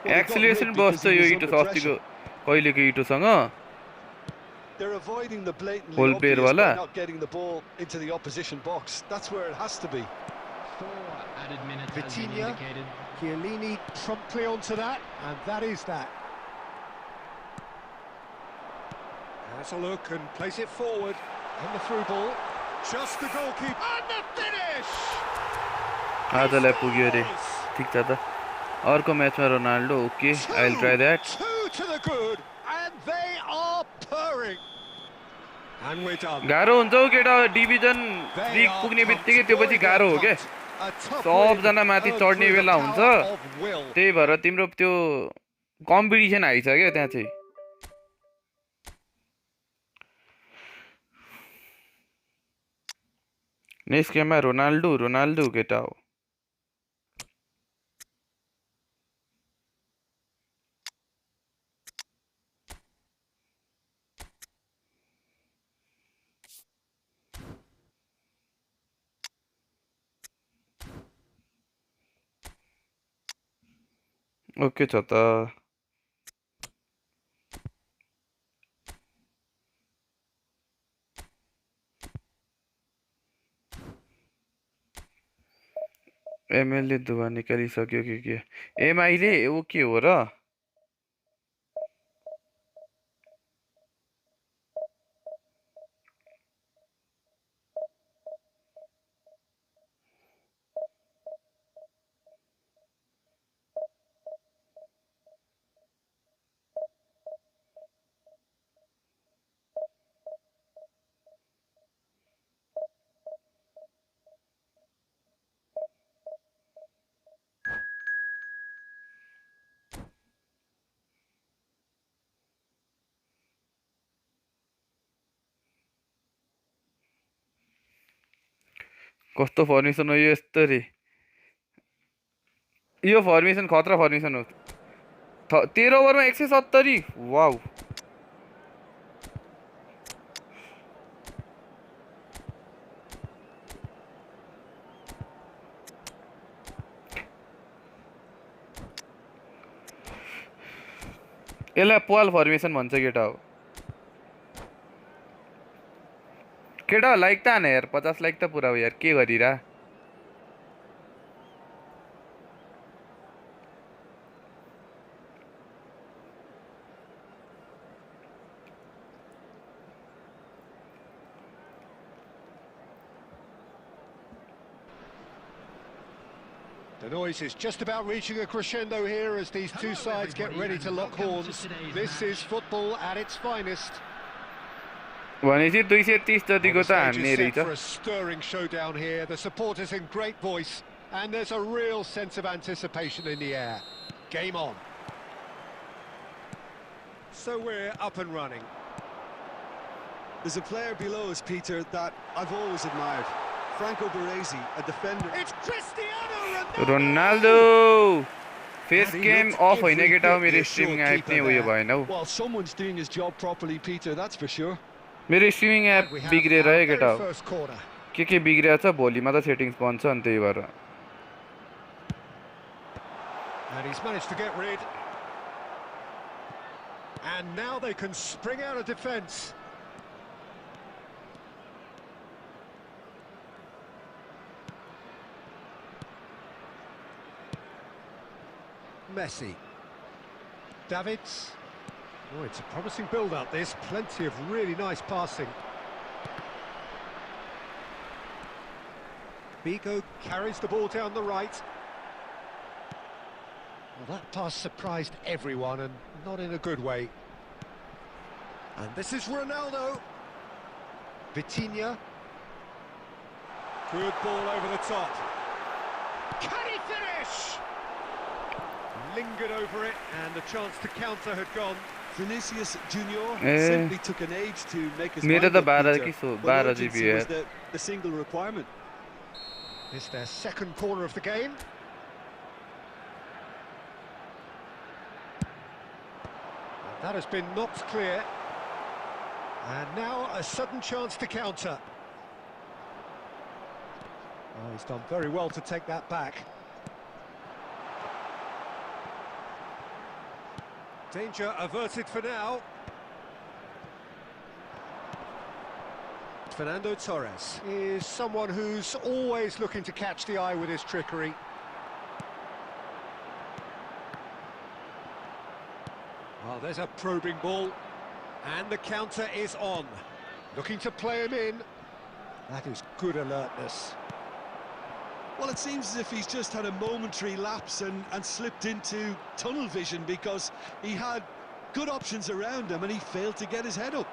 Acceleration बस्छ यो इटो अस्तिको कहिलेको इटोसँग. They're avoiding the blatantly Full player obvious by wala. not getting the ball into the opposition box. That's where it has to be. 4 added minutes has been Vitinha. indicated. Chiellini promptly onto that, and that is that. Has a look and plays it forward. And the through ball. Just the goalkeeper. And the finish! आजलाई पुग्यो रे. ठिक छ त. अर्को म्याचमा Ronaldo. Okay, I will try that. Two to the good, and they are purring. And we're done. गाह्रो हुन्छ हौ केटा. डिभिजन लिग पुग्ने बित्तिकै त्यो पछि गाह्रो हो के. सबजना माथि चढ्ने बेला हुन्छ. त्यही भएर तिम्रो त्यो कम्पिटिसन आइसक्यो त्यहाँ चाहिँ. नेक्स्ट गेममा रोनाल्डो केटा हो. ओके छ त. एमएलले दुवा निकालिसक्यो के एमआईले ऊ के हो र कस्तो फर्मेसन हो यो यस्तो रे यो फर्मेसन खतरा फर्मेसन हो 13 ओभरमा 170 वाउ यसलाई पाल फर्मेसन भन्छ केटा हो केटा लाइक त आने यार 50 लाइक त पुरा हो यार के गरिरा The noise is just about reaching a crescendo here as these two sides get ready to lock horns. This is football at its finest. भनेपछि 230 जतिको त हान्ने For रहेछ a stirring showdown here, the supporters in great voice, and there's a real sense of anticipation in the air. Game on. So we're up and running. There's a player below us, Peter, that I've always admired. Franco Baresi, a defender. It's Cristiano Ronaldo face game of होइन केटा हो मेरो streaming app नै उयो भएन हौ Well, someone's doing his job properly, Peter, that's for sure. मेरो streaming app बिग्रेर है केटा हो first corner. के बिग्रेछ भोलिमा त सेटिङ्स बन्छ अनि त्यही भएर And he's managed to get rid. And now they can spring out of defence. Messi. Davids. Oh, it's a promising build-up, this. Plenty of really nice passing. Vigo carries the ball down the right. Well, that pass surprised everyone, and not in a good way. And this is Ronaldo. Vitinha. Good ball over the top. Can he finish? Lingered over it, and the chance to counter had gone. Vinicius Junior simply took an age to make his मेरो mind त up, 12 Peter. कि सो But 12 urgency GB was the single requirement. It's their second corner of the game. And that has been knocked clear. And now a sudden chance to counter. Oh, he's done very well to take that back. Danger averted for now. Fernando Torres is someone who's always looking to catch the eye with his trickery. Oh, there's a probing ball. And the counter is on. Looking to play him in. That is good alertness. Well, it seems as if he's just had a momentary lapse and slipped into tunnel vision because he had good options around him and he failed to get his head up.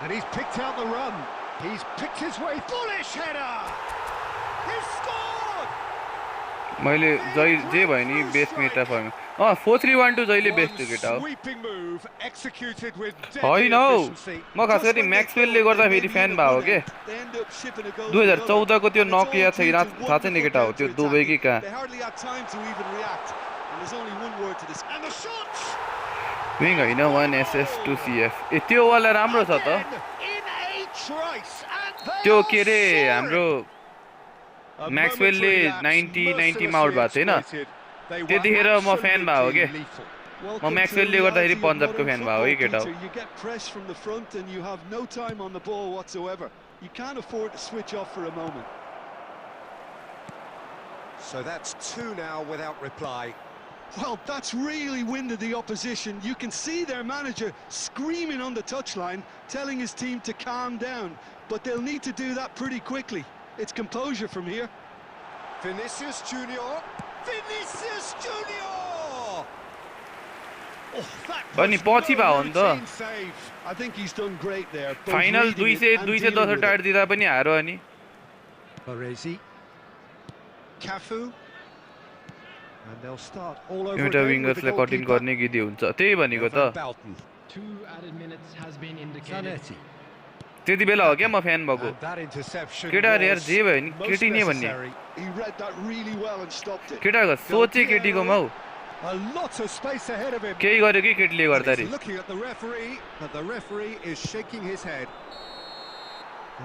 And he's picked out the run. He's picked his way. Bullish header! He's scored! मैले जे भयो नि best Meta firm 4-3-1-2 जहिले best केटा हो Sweeping move executed with होइन हौ म खास गरी म्याक्सवेलले गर्दा फेरि फ्यान भयो के 2014 को त्यो नकिया छैन थाहा छैन केटा हो त्यो दुबई कि कहाँ विङ होइन 1SS 2CF ए त्यो वाला राम्रो छ त त्यो के रे हाम्रो म्याक्सवेलले 90 मा आउट भएको छैन त्यतिखेर म फ्यान भयो के म म्याक्सवेलले गर्दाखेरि पन्जाबको फ्यान भयो है केटा हो You get press from the front and you have no time on the ball whatsoever. You can't afford to switch off for a moment. So that's two now without reply. Well, that's really winded the opposition. You can see their manager screaming on the touchline, telling his team to calm down. But they'll need to do that pretty quickly. It's composure from here. Vinicius Junior. Vinicius Junior! Oh, that But was पछि no भयो नि त routine save. I think he's done great there. both final reading it and 210 dealing with tyre it. दिँदा पनि हारो अनि Baresi. Cafu. And they'll start all over एउटा again with the विङ्गर्सलाई कटिङ goalkeeper. गर्ने गिदी हुन्छ त्यही भनेको Van त Bauten. 2 added minutes has been indicated. Zanetti. त्यति बेला हो क्या म फ्यान भएको And that interception केटाहरु यार was जे भयो नि most केटी नै भन्ने necessary. He read that really well and stopped it. केटाको सोचे केटीको Maui A lot of space ahead of him. केही गर्यो कि केटीले गर्दा रे He's looking at the referee, but the referee is shaking his head.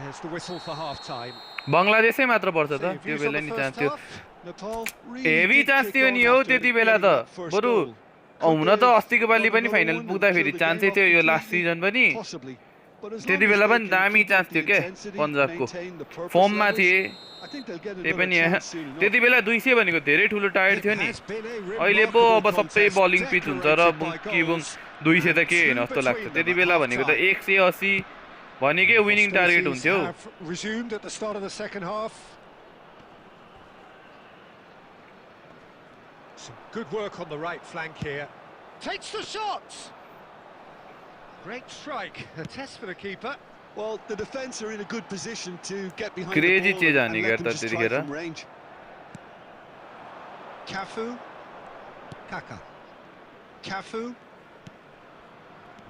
There's the whistle for half-time. बङ्गलादेशै मात्र पर्छ त See, त्यो views on बेला the नि first चान्स थियो half. Nepal really heavy did chance kick थियो on नि हो after त्यति बेला getting त that first बरु goal. हुन Could त they अस्तिको have पालि got पनि another फाइनल one पुग्दाखेरि until the चान्सै game थियो off यो लास्ट completely? सिजन पनि Possibly. But as त्यति long as बेला they पनि can दामी keep चान्स up थियो the के intensity, पन्जाबको maintain the purpose फर्ममा levels, थिए I think they'll get त्यही another पनि chance soon enough. त्यति बेला 200 भनेको धेरै ठुलो टायर It थियो नि has been a अहिले पो अब remarkable सबै contest, बलिङ पिच हुन्छ र decorated बुङ by कि बुङ goals 200 त and के होइन two जस्तो लाग्छ between त्यति them बेला at भनेको त half-time. 180 भनेकै विनिङ टार्गेट Hostilities हुन्थ्यो have resumed at the start of the second half. Some good work on the right flank here. Takes the shot! Great strike. A test for the keeper. Well, the defence are in a good position to get behind Crazy the ball चीज and honey let them गर्दा just try त्यतिखेर from range. Cafu. Kaka. Cafu.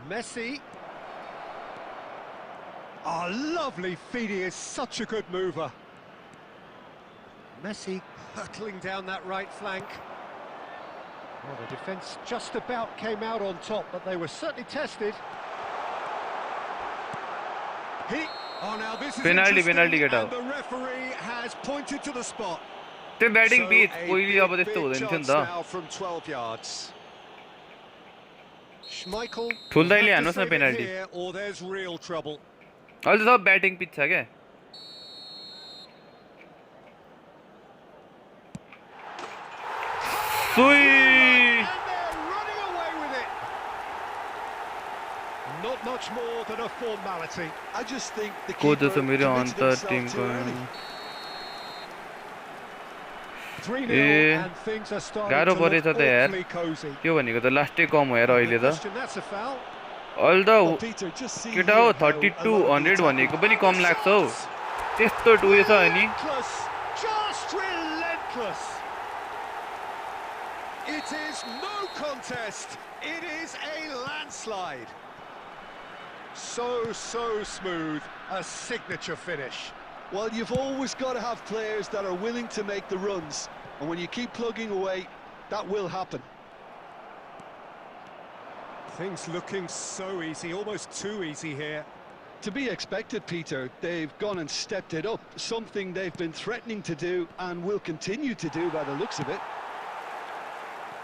Messi. Oh, lovely feed. He is such a good mover. Messi hurtling down that right flank. Well, the defence just about came out on top, but they were certainly tested. Oh, now this is Penalty, interesting, penalty get and out. the referee has pointed to the spot. त्यो batting So pitch a पहिले अब big, त्यस्तो big हुँदैन थियो नि chance त now from 12 yards. Schmeichel ठुल्दाइले will have to हान्नुहोस् न save it penalty. here or there's real trouble. अहिले त सब ब्याटिङ पिच छ क्या सुई And they're running away with it. Not much more than a formality. I just think the को keeper जसो मेरो committed अन्त himself Timko too early. 3-0 A and things are starting गाह्रो to परेछ look त यार awfully cozy. त्यो भनेको त लास्टै कम हो यार अहिले त Question, that's a foul. अहिले Well, त Peter, just see केटा here हो how a lot of the 3200 attack- भनेको पनि कम लाग्छ हौ त्यस्तो टुए छ अनि Relentless, just relentless. It is no contest. It is a landslide. So smooth. A signature finish. Well, you've always got to have players that are willing to make the runs. And when you keep plugging away, that will happen. Things looking so easy, almost too easy here. To be expected, Peter, they've gone and stepped it up. Something they've been threatening to do and will continue to do by the looks of it.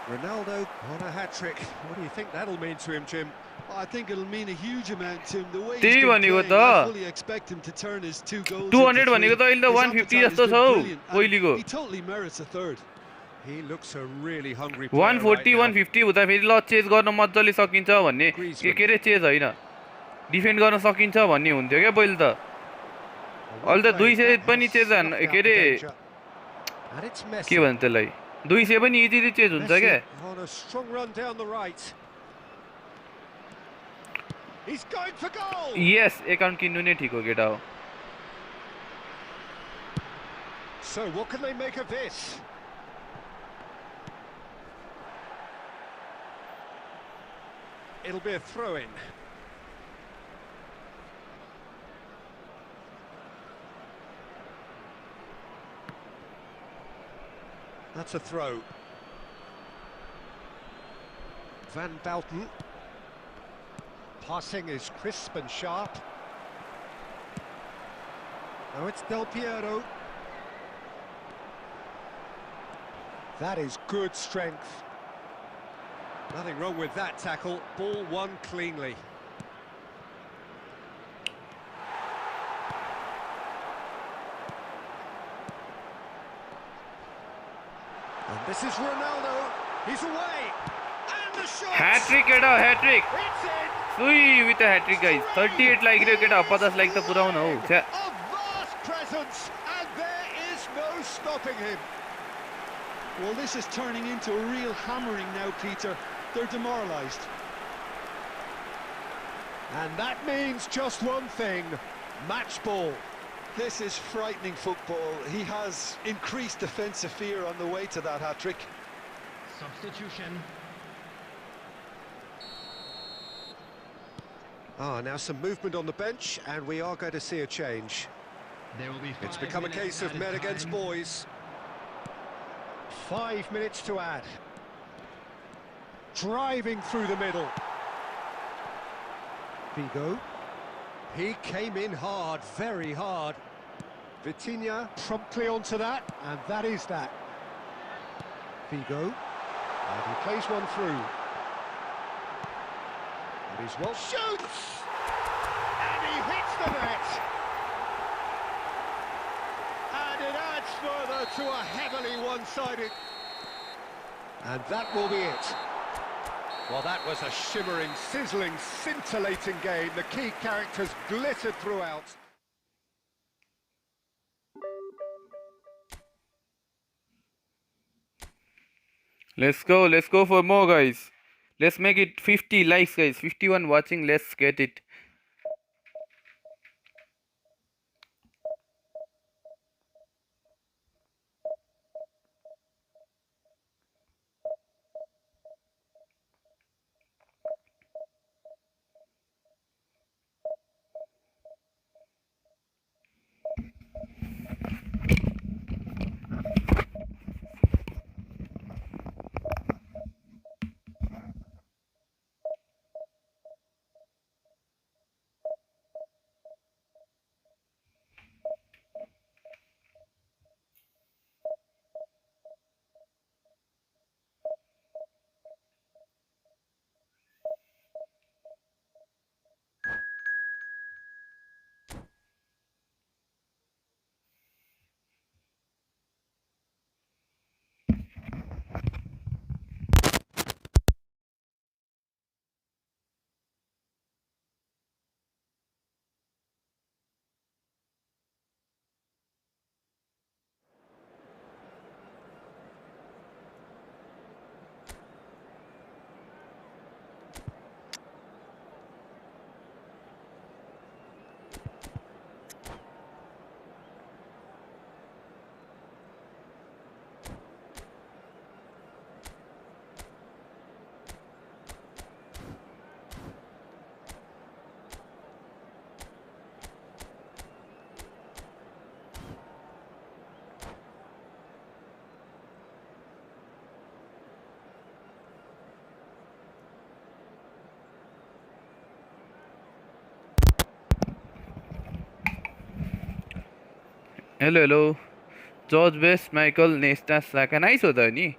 Ronaldo on a hat-trick. What do you think that'll mean to him, Jim? I think it'll mean a huge amount to him. The way he's त्यही been भनेको playing, I त fully expect him to turn his 2 goals 200 into 3. भनेको त अहिले त His 150 appetite has जस्तो been छ हौ brilliant, and पहिलेको he totally merits a third. He looks a really hungry player 140 right now. 150 हुँदा फेरि ल चेज गर्न मजाले सकिन्छ भन्ने के रे चेज होइन डिफेन्ड गर्न सकिन्छ भन्ने हुन्थ्यो क्या पहिले त अहिले त 200 पनि चेज के रे And it's Messi. के भन्छ त्यसलाई 200 पनि इजिली चेज हुन्छ क्या Messi on a strong run down the right. He's going for goal. Yes account किन्नु नै ठिक हो केटा हो So what can they make of this? It'll be a throw-in. That's a throw. Van Bauten. Passing is crisp and sharp. Now it's Del Piero. That is good strength. Nothing wrong with that tackle. Ball won cleanly. And this is Ronaldo. He's away. And the shot. Hat-trick केटा hat-trick. It's in. Sui with a hat-trick guys. 38 लागिरह्यो केटा 50 like त पुराउन हो. छ्या. A vast presence, and there is no stopping him. Well, this is turning into a real hammering now, Peter. They're demoralised. And that means just one thing, match ball. This is frightening football. He has increased defensive fear on the way to that hat-trick. Substitution. Now some movement on the bench, and we are going to see a change. There will be It's become a case of men against boys. 5 minutes to add. Driving through the middle. Figo. He came in hard, very hard. Vitinha promptly onto that, and that is that. Figo. And he plays one through. And he's well shoots! And he hits the net! And it adds further to a heavily one-sided. And that will be it. Well, that was a shimmering, sizzling, scintillating game. The key characters glittered throughout. Let's go for more guys. Let's make it 50 likes guys. 51 watching, let's get it. Hello. George Best, Michael, Nesta, Saka. Nice हो त नि.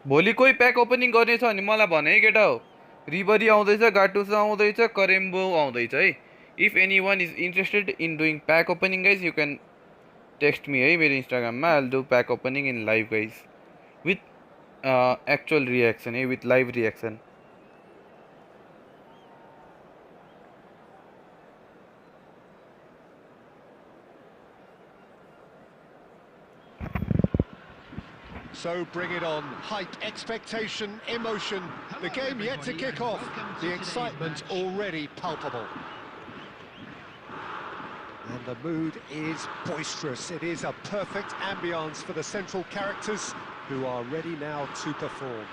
भोलि कोही pack opening गर्नेछ भने मलाई भने है केटा हो. रिबरी आउँदैछ, गाटुसो आउँदैछ, करेम्बो आउँदैछ है. If anyone is interested in doing pack opening guys, you can text me है मेरो Instagram मा. I'll do pack opening in live guys. With actual reaction, with live reaction. So bring it on. Hype, expectation, emotion. The game yet to kick off. The excitement already palpable. And the mood is boisterous. It is a perfect ambience for the central characters who are ready now to perform.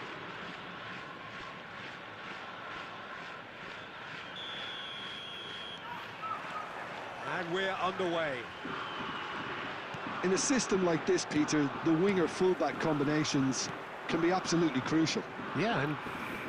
And we're underway. In a system like this, Peter, the winger-fullback combinations can be absolutely crucial. Yeah, and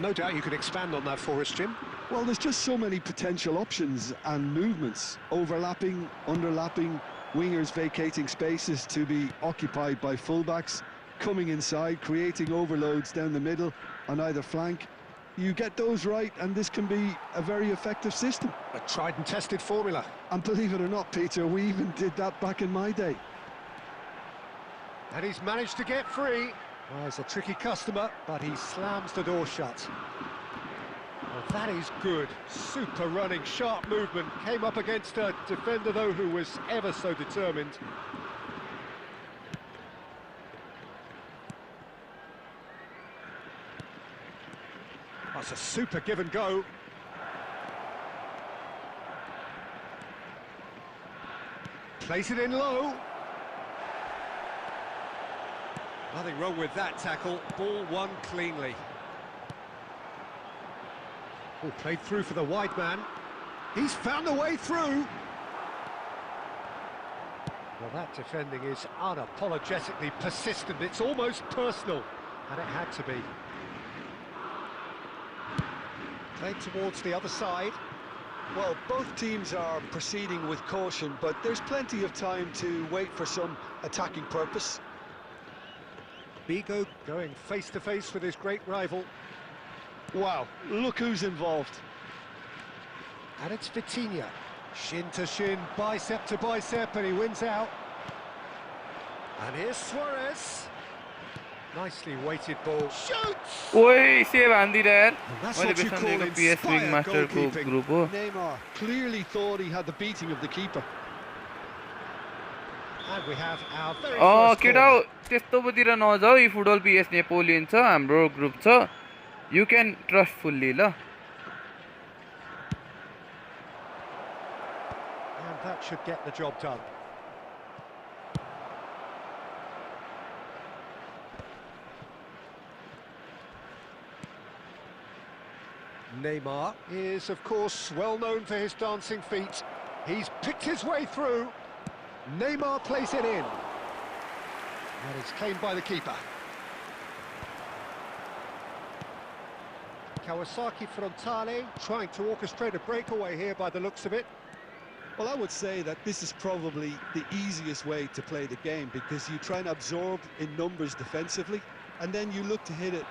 no doubt you could expand on that for us, Jim. Well, there's just so many potential options and movements, overlapping, underlapping, wingers vacating spaces to be occupied by fullbacks, coming inside, creating overloads down the middle on either flank. You get those right, and this can be a very effective system. A tried and tested formula. And believe it or not, Peter, we even did that back in my day. And he's managed to get free. Well, he's a tricky customer, but he slams the door shut. Well, that is good. Super running, sharp movement. Came up against a defender, though, who was ever so determined. That's a super give and go. Place it in low. Nothing wrong with that tackle. Ball won cleanly. Oh, played through for the wide man. He's found a way through. Well, that defending is unapologetically persistent. It's almost personal, and it had to be. Played towards the other side. Well, both teams are proceeding with caution, but there's plenty of time to wait for some attacking purpose. Bigo going face-to-face with his great rival. Wow, look who's involved. And it's Vitinha. Shin to shin, bicep to bicep, and he wins out. And here's Suarez. Nicely weighted ball. Shoots! ओइ save हान्दिरा यार And that's मैले what you बेसन call दिएको PS wing inspired मास्टरको goalkeeping. Group हो Neymar clearly thought he had the beating of the keeper. And we have our very first केटा corner. त्यस्तोतिर नजाऊ यी football PS Napoleon छ हाम्रो group छ यु क्यान trust fully ल And that should get the job done. Neymar is, of course, well known for his dancing feet. He's picked his way through. Neymar plays it in. And it's claimed by the keeper. Kawasaki Frontale trying to orchestrate a breakaway here by the looks of it. Well, I would say that this is probably the easiest way to play the game, because you try and absorb in numbers defensively, and then you look to hit it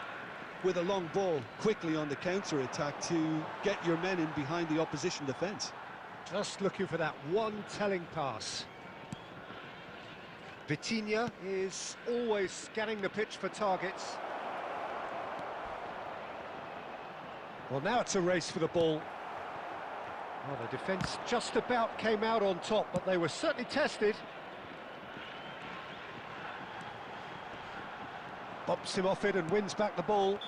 with a long ball quickly on the counter-attack to get your men in behind the opposition defence. Just looking for that one telling pass. Vitinha is always scanning the pitch for targets. Well, now it's a race for the ball. Well, the defence just about came out on top, but they were certainly tested. Bumps him off it and wins back the ball.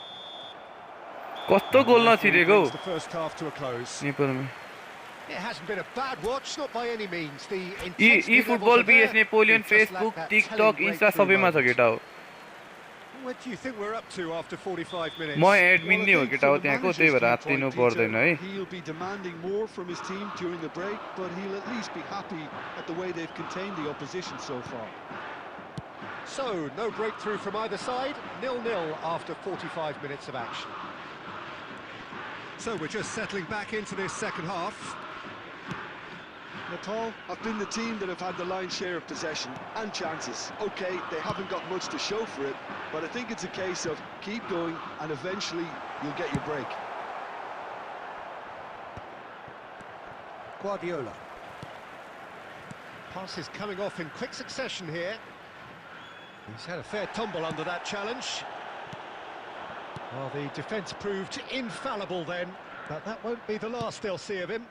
कस्तो गोल नछिरेको Brings the first half to a close. नेपालमा It hasn't been a bad watch, not by any means. The यी intensity football levels are there. PS Napoleon We've just Facebook lacked that TikTok telling Insta breakthrough सबैमा छ moment. केटा हो What do you think we're up to after 45 minutes? म admin नै हो केटा हो From the त्यहाँको त्यही भएर manager's हात्तिनु viewpoint, पर्दैन है Peter, he'll be demanding more from his team during the break, but he'll at least be happy at the way they've contained the opposition so far. So, no breakthrough from either side, 0-0 after 45 minutes of action. So we're just settling back into this second half. Nepal have been the team that have had the lion's share of possession and chances. OK, they haven't got much to show for it, but I think it's a case of keep going and eventually you'll get your break. Guardiola. Passes coming off in quick succession here. He's had a fair tumble under that challenge. Well, the defence proved infallible then, but that won't be the last they'll see of him.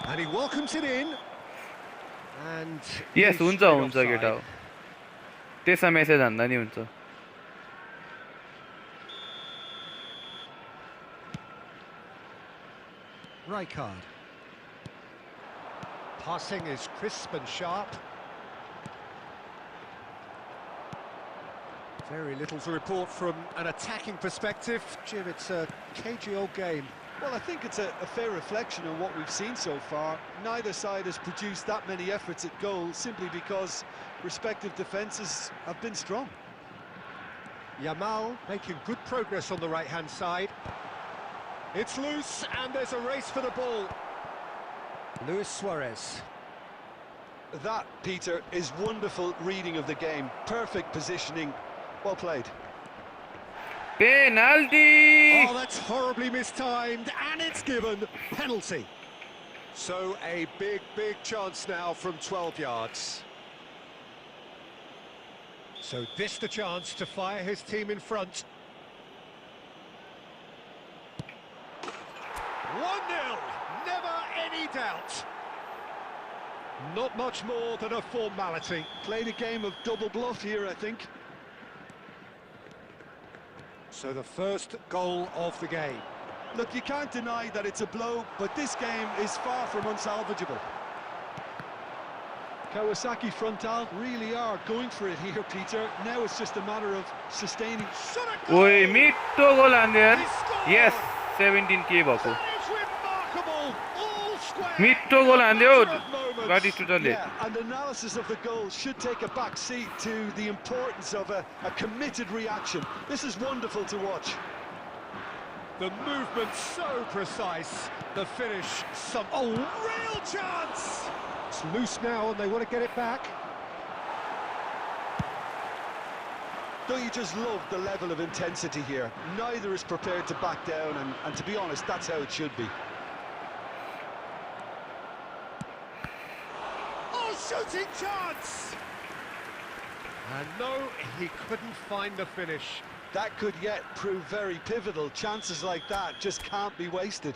And he welcomes it in. And yes he's हुन्छ straight हुन्छ offside. केटा हो त्यसमा message हान्दा नि हुन्छ Rijkaard. Passing is crisp and sharp. Very little to report from an attacking perspective. Jim, it's a cagey old game. Well, I think it's a fair reflection on what we've seen so far. Neither side has produced that many efforts at goal simply because respective defences have been strong. Yamal making good progress on the right-hand side. It's loose, and there's a race for the ball. Luis Suarez. That, Peter, is wonderful reading of the game. Perfect positioning. Well played. Penalty! Oh, that's horribly mistimed, and it's given penalty. So a big chance now from 12 yards. So this the chance to fire his team in front. 1-0, never any doubt. Not much more than a formality. Played a game of double bluff here, I think. So the first goal of the game. Look, you can't deny that it's a blow, but this game is far from unsalvageable. Kawasaki Frontal really are going for it here, Peter. Now it's just a matter of sustaining. Oi, mitto goal hander. Yes, 17K भएको. That is remarkable. All square. Mitto goal hander. Matter of moments. Gadi टुटले. Yeah, and analysis of the goal should take a back seat to the importance of a committed reaction. This is wonderful to watch. The movement so precise. The finish some. Oh, real chance. It's loose now and they want to get it back. Don't you just love the level of intensity here? Neither is prepared to back down, and to be honest, that's how it should be. Oh, shooting chance! And no, he couldn't find the finish. That could yet prove very pivotal. Chances like that just can't be wasted.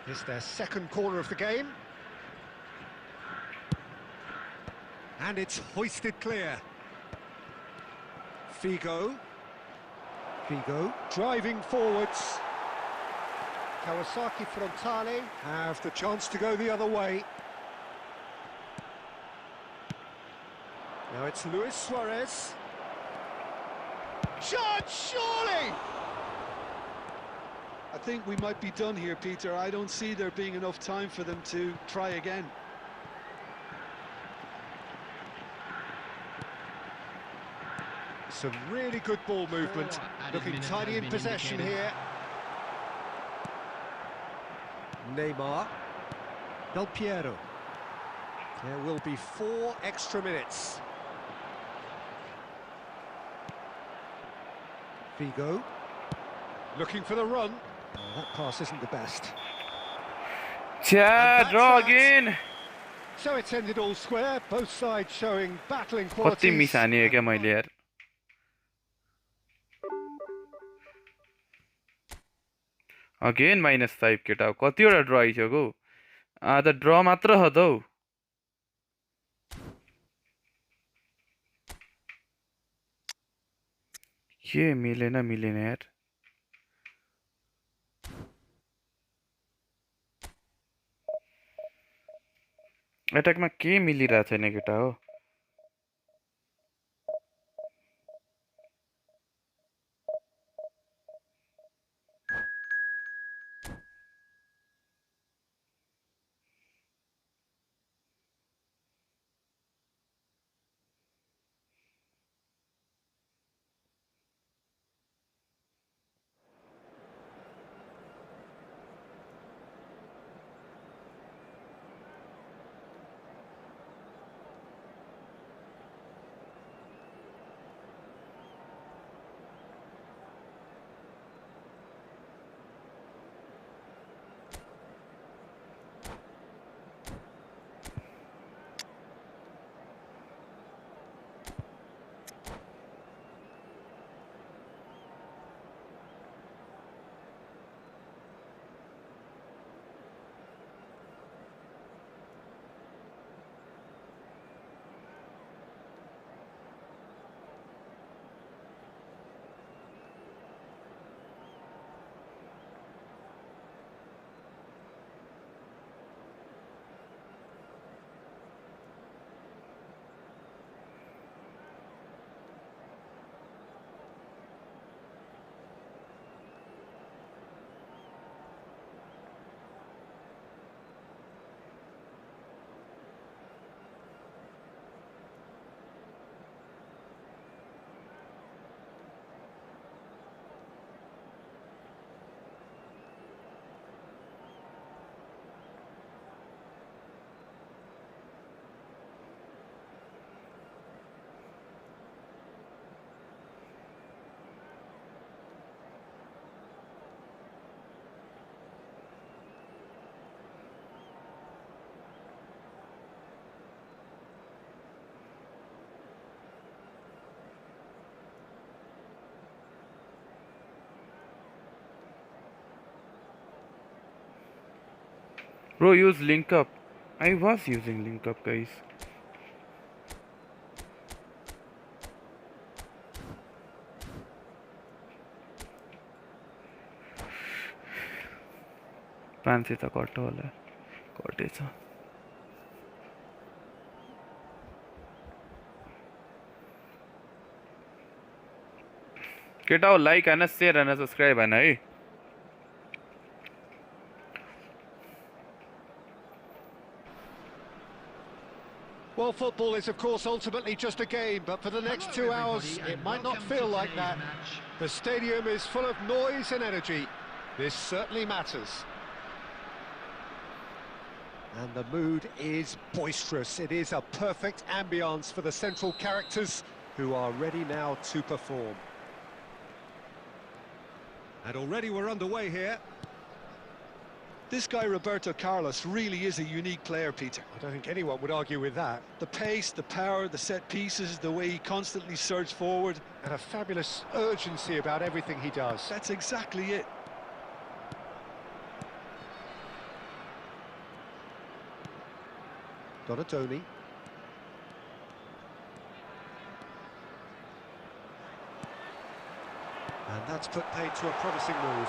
It's their second corner of the game. And it's hoisted clear. Figo driving forwards. Kawasaki Frontale have the chance to go the other way. Now it's Luis Suarez. Shot, surely! I think we might be done here, Peter. I don't see there being enough time for them to try again. Some really good ball movement. Looking tidy in possession here. Neymar. Del Piero. There will be 4 extra minutes. Figo. Looking for the run. Oh, that pass isn't the best. Chad, draw again. So it's ended all square, both sides showing battling कति qualities. Miss हानियो क्या मैले यार. Again -5 केटा. कतिवटा ड्र आइसक्यो. त ड्र मात्र हो त हौ. के मिलेन यार. एट्याकमा के मिलिरहेको छैन केटा हो. Bro, use link up. I was using link up, guys. पाँच त कट होला कटेछ केटा हो लाइक हैन शेयर हैन सब्सक्राइब हैन है Well, football is, of course, ultimately just a game, but for the next 2 hours, it might not feel like that. The stadium is full of noise and energy. This certainly matters. And the mood is boisterous. It is a perfect ambience for the central characters who are ready now to perform. And already we're underway here. This guy, Roberto Carlos, really is a unique player, Peter. I don't think anyone would argue with that. The pace, the power, the set pieces, the way he constantly surges forward. And a fabulous urgency about everything he does. That's exactly it. Donatoni. And that's put paid to a promising move.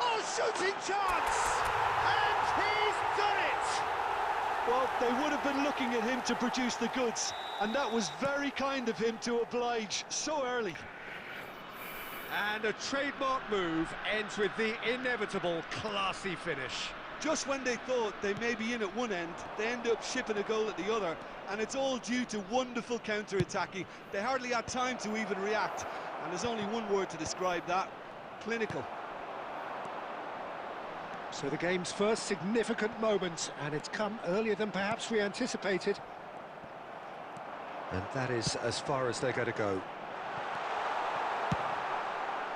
Oh, shooting chance! And he's done it! Well, they would have been looking at him to produce the goods, and that was very kind of him to oblige so early. And a trademark move ends with the inevitable classy finish. Just when they thought they may be in at one end, they end up shipping a goal at the other, and it's all due to wonderful counter-attacking. They hardly had time to even react, and there's only one word to describe that: clinical. So the game's first significant moment, and it's come earlier than perhaps we anticipated. And that is as far as they're going to go.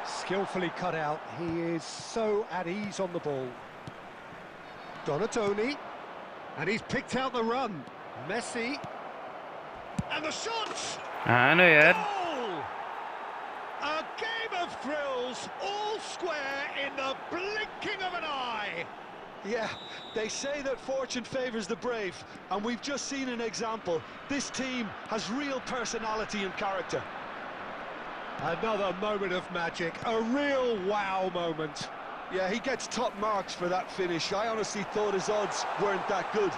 Skillfully cut out, he is so at ease on the ball. Donatoni, and he's picked out the run. Messi, and the shot! I know, yeah. Goal! A game of thrills, all square in the blinking of an eye. Yeah, they say that fortune favours the brave, and we've just seen an example. This team has real personality and character. Another moment of magic, a real wow moment. Yeah, he gets top marks for that finish. I honestly thought his odds weren't that good.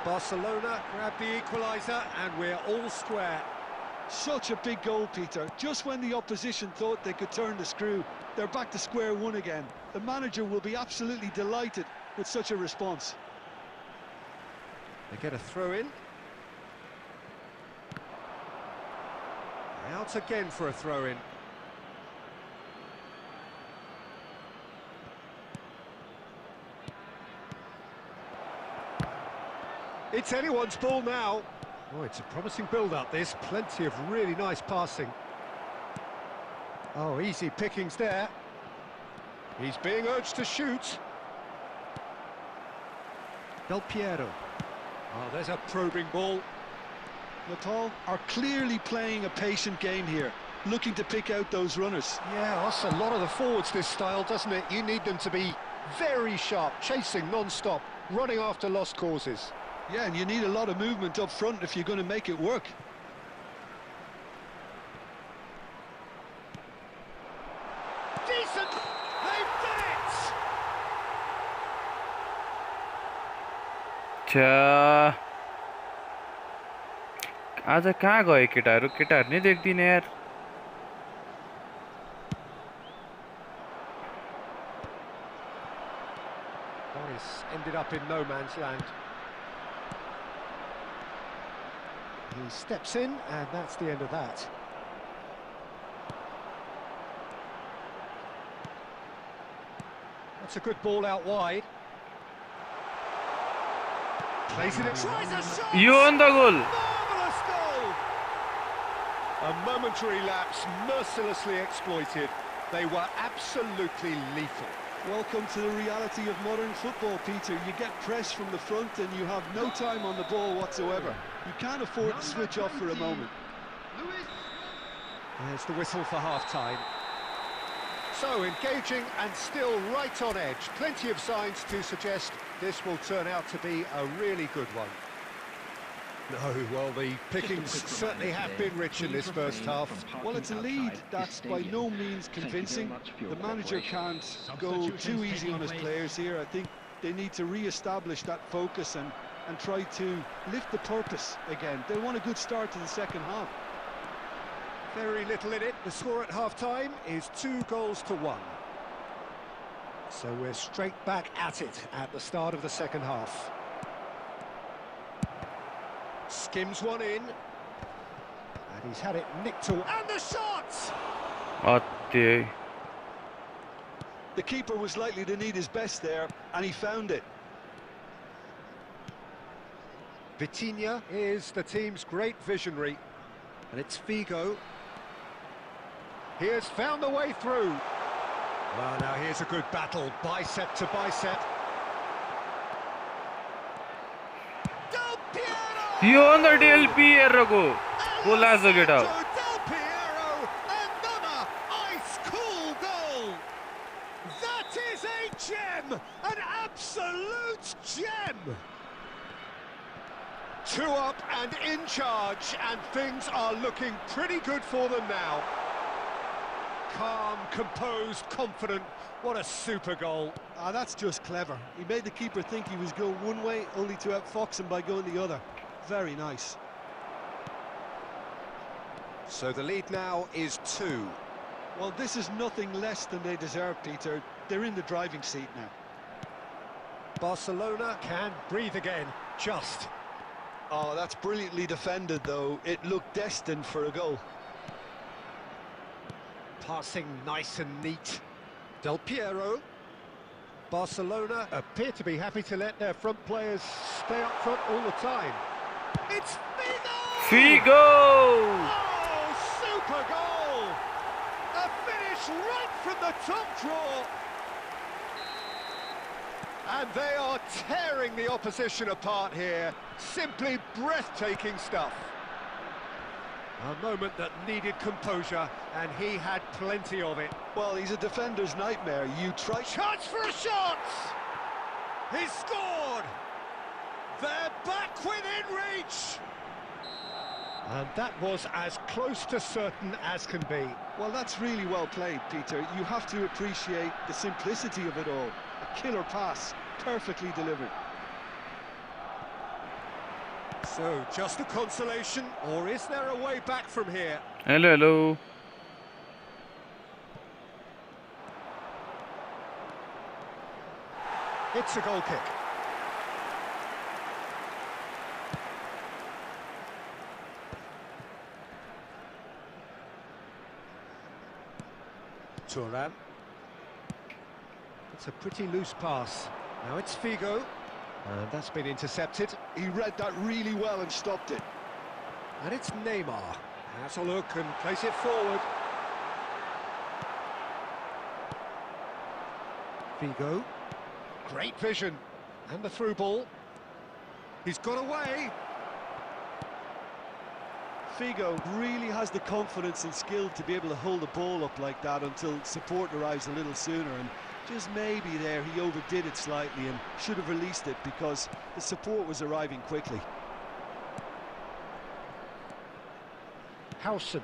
Barcelona grab the equaliser, and we're all square. Such a big goal, Peter. Just when the opposition thought they could turn the screw, they're back to square one again. The manager will be absolutely delighted with such a response. They get a throw in. Out again for a throw in. It's anyone's ball now. Oh, it's a promising build-up, this. Plenty of really nice passing. Oh, easy pickings there. He's being urged to shoot. Del Piero. Oh, there's a probing ball. Nepal are clearly playing a patient game here, looking to pick out those runners. Yeah, that's a lot of the forwards, this style, doesn't it? You need them to be very sharp, chasing non-stop, running after lost causes. Yeah, and you need a lot of movement up front if you're going to make it work. Decent! They've done it! अच्छा आज कहाँ गए केटाहरू केटाहरू नै देख्दिनँ यार Boris ended up in no man's land. He steps in, and that's the end of that. That's a good ball out wide. Plays it, tries a shot! यो हो नि त गोल Marvellous goal! A momentary lapse, mercilessly exploited. They were absolutely lethal. Welcome to the reality of modern football, Peter. You get pressed from the front and you have no time on the ball whatsoever. You can't afford to switch off for a moment. There's the whistle for half-time. So engaging and still right on edge. Plenty of signs to suggest this will turn out to be a really good one. No, well, the pickings certainly have been rich in this first half. Well, it's a lead that's by no means convincing. The manager can't go too easy on his players here. I think they need to re-establish that focus and try to lift the purpose again. They want a good start to the second half. Very little in it. The score at half-time is 2-1. So we're straight back at it at the start of the second half. Skims one in. And he's had it nicked away. And the shot! अत्ते The keeper was likely to need his best there, and he found it. Vitinha is the team's great visionary. And it's Figo. He has found the way through. Well, now here's a good battle, bicep to bicep. Del Piero! यो अंदर del Piero को गोल आज गेटा Del Piero, another ice-cool goal. That is a gem, an absolute gem. 2 up and in charge, and things are looking pretty good for them now. Calm, composed, confident. What a super goal. That's just clever. He made the keeper think he was going one way, only to outfox him by going the other. Very nice. So the lead now is 2. Well, this is nothing less than they deserve, Peter. They're in the driving seat now. Barcelona can breathe again, just. Oh, that's brilliantly defended, though. It looked destined for a goal. Passing nice and neat. Del Piero. Barcelona appear to be happy to let their front players stay up front all the time. It's Figo! Figo! Oh, super goal! A finish right from the top draw. And they are tearing the opposition apart here. Simply breathtaking stuff. A moment that needed composure, and he had plenty of it. Well, he's a defender's nightmare. You try... Chance for a shot! He scored! They're back within reach! And that was as close to certain as can be. Well, that's really well played, Peter. You have to appreciate the simplicity of it all. A killer pass, perfectly delivered. So, just a consolation, or is there a way back from here? Hello. It's a goal kick. Thuram. It's a pretty loose pass. Now it's Figo. And that's been intercepted. He read that really well and stopped it. And it's Neymar. Has a look and plays it forward. Figo. Great vision. And the through ball. He's got away. Figo really has the confidence and skill to be able to hold the ball up like that until support arrives a little sooner, and just maybe there he overdid it slightly and should have released it because the support was arriving quickly. Howson.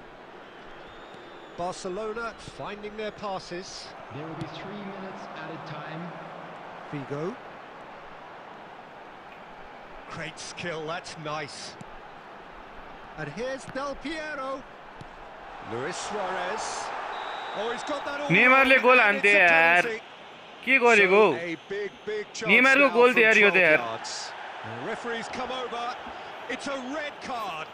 Barcelona finding their passes. There will be 3 minutes added time. Figo. Great skill, that's nice. And here's Del Piero. Luis Suarez. Oh, he's got that all. नेमारले गोल हान्थे यार के गरेको नेमारको गोल थियो यार यो त यार The referee's come over. It's a red card.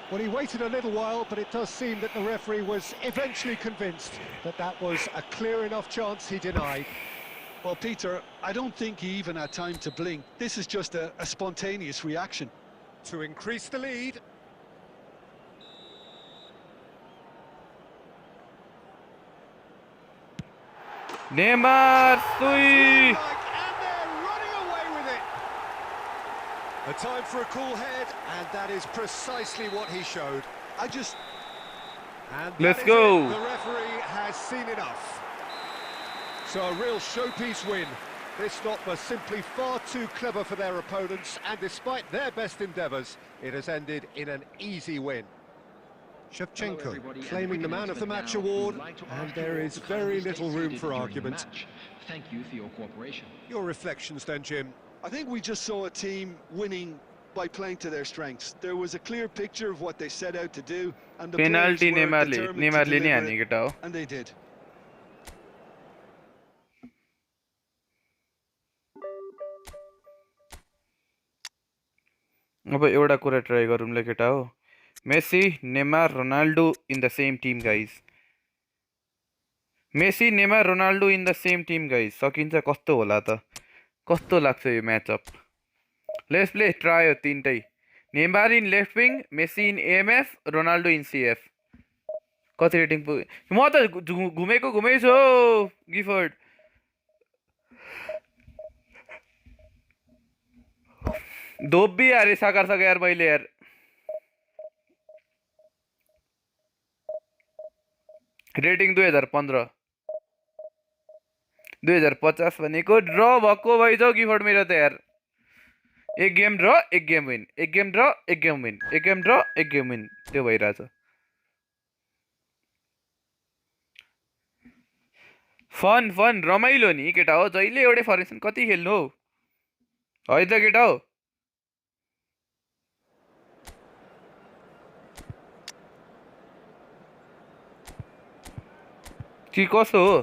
Well, he waited a little while, but it does seem that the referee was eventually convinced that that was a clear enough chance he denied. Well, Peter, I don't think he even had time to blink. This is just a spontaneous reaction. To increase the lead. Neymar सुई And they're running away with it. A time for a cool head, and that is precisely what he showed. I just... And Let's that is go. it. The referee has has seen enough. So a real showpiece win. This lot were simply far too clever for their opponents, and despite their best endeavours, it has ended in an easy win. Shevchenko claiming the Man of the Match award, and there is very little room for argument. Thank you for your cooperation. Your reflections then, Jim? I think we just saw a team winning by playing to their strengths. There was a clear picture of what they set out to do, and the Penalty players were Neymarले determined to नि deliver हाने it, केटा हो and they did. अब एउटा कुरा try गरौँला केटा हो Messi Neymar Ronaldo in the same team guys Messi Neymar Ronaldo in the same team guys सकिन्छ कस्तो होला त कस्तो लाग्छ यो म्याचअप लेट्स प्ले ट्राई हो तीनटै Neymar in left wing Messi in AMF Ronaldo in CF कति रेटिङ पुग्यो म त घुमेको छु गिफर्ड धोबी अरे साकार सके यार मैले यार रेटिङ 2015 2050 भनेको ड्र भएको भइज गिफर्ड मेरो त यार एक गेम ड्र एक गेम विन एक गेम ड्र एक गेम विन एक गेम ड्र एक गेम विन त्यो भइरहेछ फन फन रमाइलो नि केटा हो जहिले एउटै फर्मेसन कति खेल्नु हो है त केटा हो कि कसो हो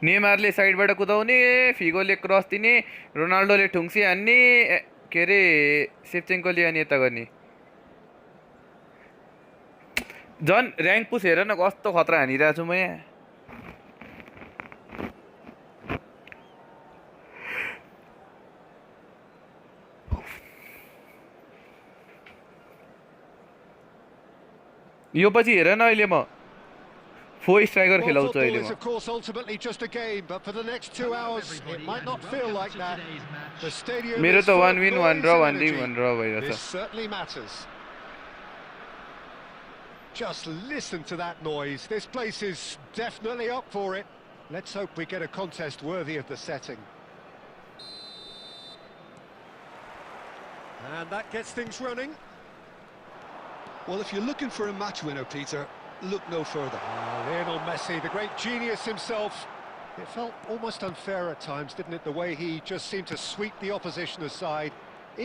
नेमारले साइडबाट कुदाउने फिगोले क्रस दिने रोनाल्डोले ठुङ्सी हान्ने के अरे सेप्चेन्कोले अनि यता गर्ने झन् ऱ्याङ्क पुस हेर न कस्तो खतरा हानिरहेको छु म यहाँ यो पछि हेर न अहिले म 4 स्ट्राइकर खेलाउँछु अहिले म Of course, ultimately just a game, but for the next 2 hours, it might not feel like that. The stadium मेरो is त full 1 of विन 1 noise ड्र and 1 energy. 1 ड्र भइरहेछ This certainly matters. Just listen to that noise. This place is definitely up for it. Let's hope we get a contest worthy of the setting. And that gets things running. Well, if you're looking for a match winner, Peter, look no further. Lionel Messi, the great genius himself. It felt almost unfair at times, didn't it, the way he just seemed to sweep the opposition aside.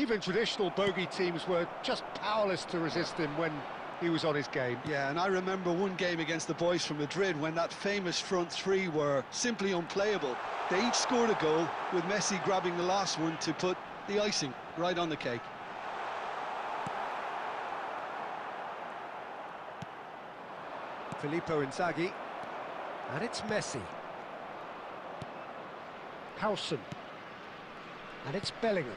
Even traditional bogey teams were just powerless to resist him when he was on his game. Yeah, and I remember one game against the boys from Madrid when that famous front three were simply unplayable. They each scored a goal, with Messi grabbing the last one to put the icing right on the cake. Filippo Inzaghi, and it's Messi. Howson, and it's Bellingham.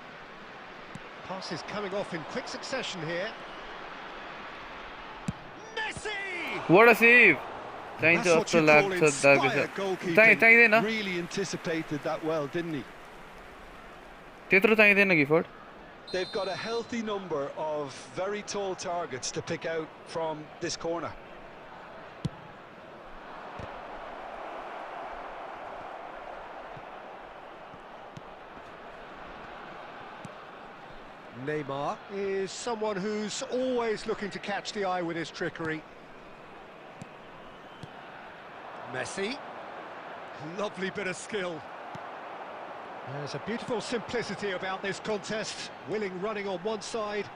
Passes coming off in quick succession here. Messi! What a save! चाहिन्छ That's what जस्तो you call लाग्छ inspired goalkeeping. चाहिँदैन Really anticipated that well, didn't he? त्यत्रो चाहिँदैन Gifford They've got a healthy number of very tall targets to pick out from this corner. Neymar is someone who's always looking to catch the eye with his trickery. Messi, lovely bit of skill. There's a beautiful simplicity about this contest. Willing running on one side,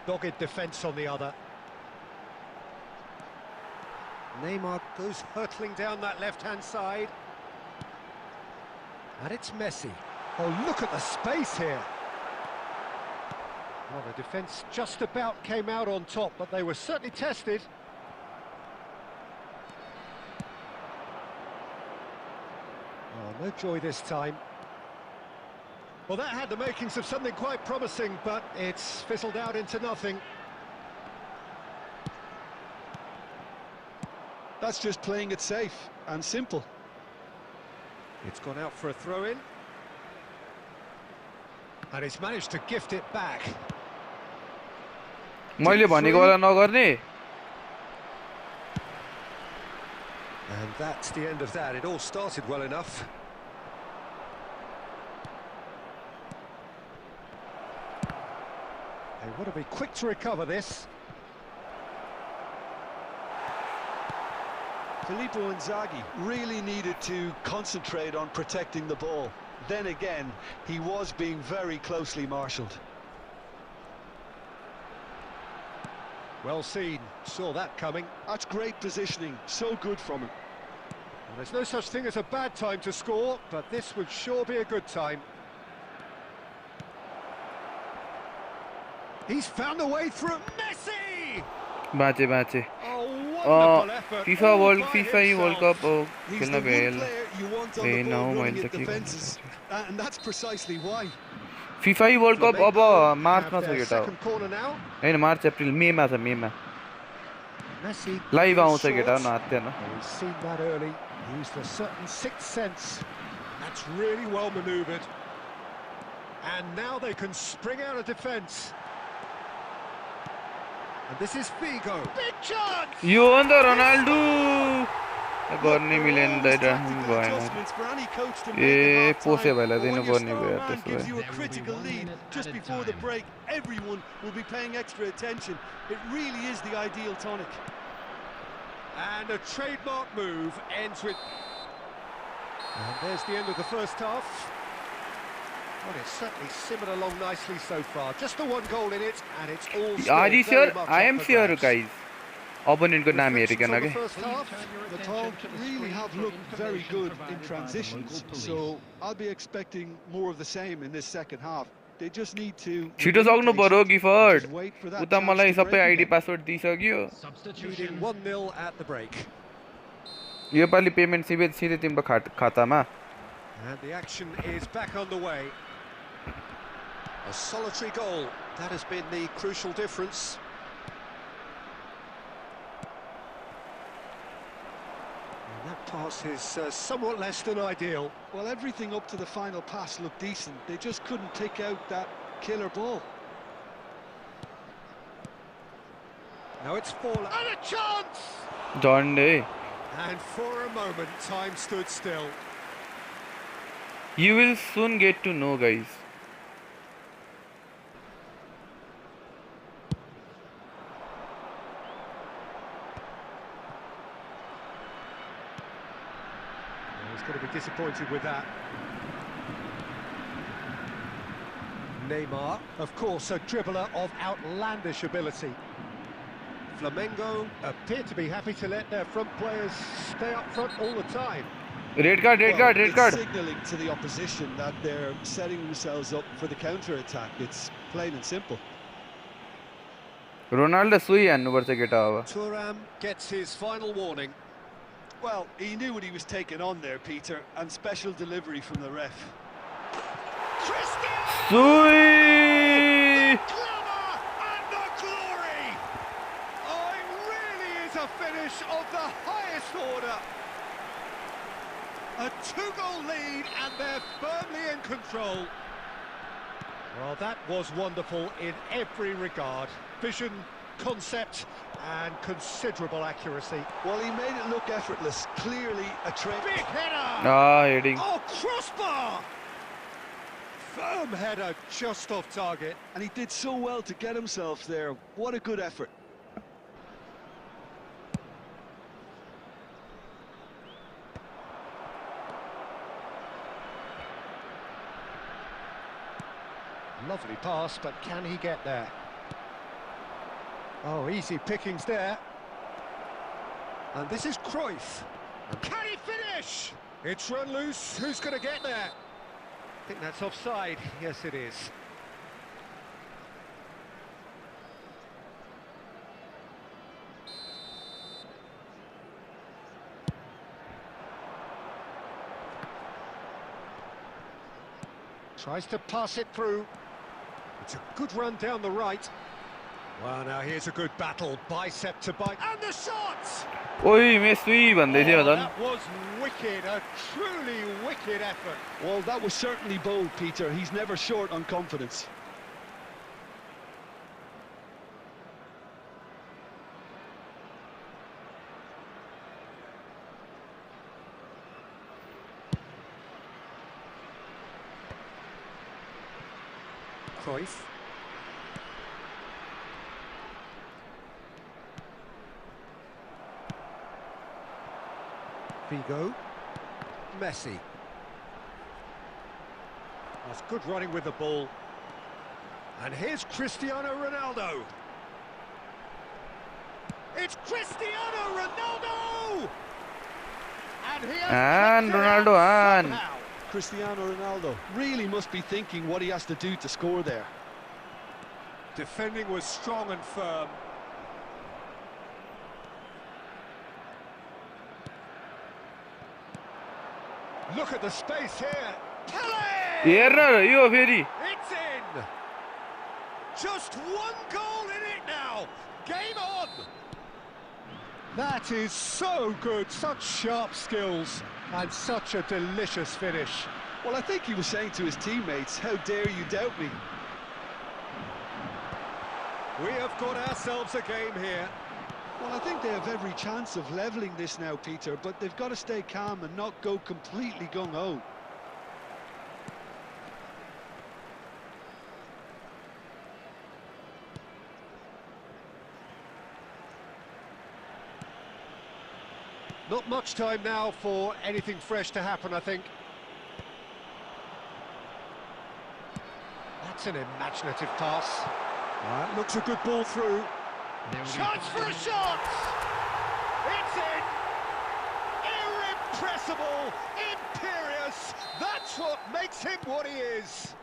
dogged defence on the other. Neymar goes hurtling down that left-hand side. And it's Messi. Oh, look at the space here. Well, the defence just about came out on top, but they were certainly tested. Oh, no joy this time. Well, that had the makings of something quite promising, but it's fizzled out into nothing. That's just playing it safe and simple. It's gone out for a throw-in. And he's managed to gift it back. मैले भनेको बेला नगर्ने And that's the end of that. It all started well enough. They want to be quick to recover this. Filippo Inzaghi really needed to concentrate on protecting the ball. Then again, he was being very closely marshalled. Well seen, saw that coming. That's great positioning, so good from him. Well, there's no such thing as a bad time to score, but this would sure be a good time. He's found a way through. Messi! बाँचे Oh, wonderful effort. FIFA all World by FIFA World himself. Cup हो He's खेल्न the one भइहाल्यो player you want on A the now ball running मैले at त के defences, and that's precisely why. FIFA World Cup अब Flamengo मार्चमा have छ their केटा second corner now. हैन मार्च अप्रिल मेमा छ मेमा Messi लाइभ goes आउँछ केटा short. नहात्दैन Oh, he's seen that early. Used a certain sixth sense. That's really well manoeuvred. And now they can spring out of defence. And this is Figo. Big chance! यो हो नि त Ronaldo गर्ने मिलेन Always दाइरा tactical भएन adjustments for any coach to make A at half पोसे time. भइला But दिनु when your पर्ने star भयो man त्यसो gives भए you a There will be critical 1 lead minute just added before the time. break, everyone will be paying extra attention. It really is the ideal tonic. And a trademark move ends with... And there's the end of the first half. Well, it's certainly simmered along nicely so far. Just the one goal in it, and it's all still Are you very sure? much I up am for sure grabs. guys अपोनेन्टको नाम Reflections हेरिकन on the के first Please half. turn your The attention Tall to the really screen have for looked very information good in provided by the transitions, local police. so I'll be expecting more of the same in this second half. They just need to छिटो remain सक्नु पर्यो patient and Gifford just wait for that उता chance मलाई to सबै break ID again. Password दिइसक्यो Leading Substitution. 1-0 at the break. योपालि payment सिधै तिम्रो खातामा And the action is back underway. A solitary goal. That has been the crucial difference. And that pass is somewhat less than ideal. Well, everything up to the final pass looked decent. They just couldn't pick out that killer ball. Now it's fallen. And a chance! झन्डै And for a moment, time stood still. You will soon get to know guys He's going to be disappointed with that. Neymar, of course, a dribbler of outlandish ability. Flamengo appear to be happy to let their front players stay up front all the time. Red card It's signalling to the opposition that they're setting themselves up for the counter-attack. It's plain and simple. Ronaldo सुई हान्नुपर्छ केटा अब Thuram gets his final warning. Well, he knew what he was taking on there, Peter, and special delivery from the ref. सुई Glamour and the glory! Oh, it really is a finish of the highest order. A two-goal lead and they're firmly in control. Well, that was wonderful in every regard. Vision, concept and considerable accuracy. Well, he made it look effortless. Clearly a trade. Big header! Heading Oh, crossbar! Firm header just off target. And he did so well to get himself there. What a good effort. Lovely pass, but can he get there? Oh, easy pickings there. And this is Cruyff. And can he finish? It's run loose. Who's going to get there? I think that's offside. Yes, it is. Tries to pass it through. It's a good run down the right. Well, now here's a good battle, bicep to bicep. And the shots! ओइ मे सुई भन्दै थियो झन् That was wicked, a truly wicked effort. Well, that was certainly bold, Peter. He's never short on confidence. Cruyff. Figo. Messi. That's good running with the ball. And here's Cristiano Ronaldo. It's Cristiano Ronaldo! And he has kicked it out Ronaldo, somehow. Cristiano Ronaldo really must be thinking what he has to do to score there. Defending was strong and firm. Look at the space here. Pele! यो फेरि It's in! Just one goal in it now. Game on! That is so good. Such sharp skills and such a delicious finish. Well, I think he was saying to his teammates, how dare you doubt me? We have got ourselves a game here. Well, I think they have every chance of levelling this now, Peter, but they've got to stay calm and not go completely gung-ho. Not much time now for anything fresh to happen, I think. That's an imaginative pass. Looks a good ball through. Chance for a shot! It's in! Irrepressible! Imperious! That's what makes him what he is!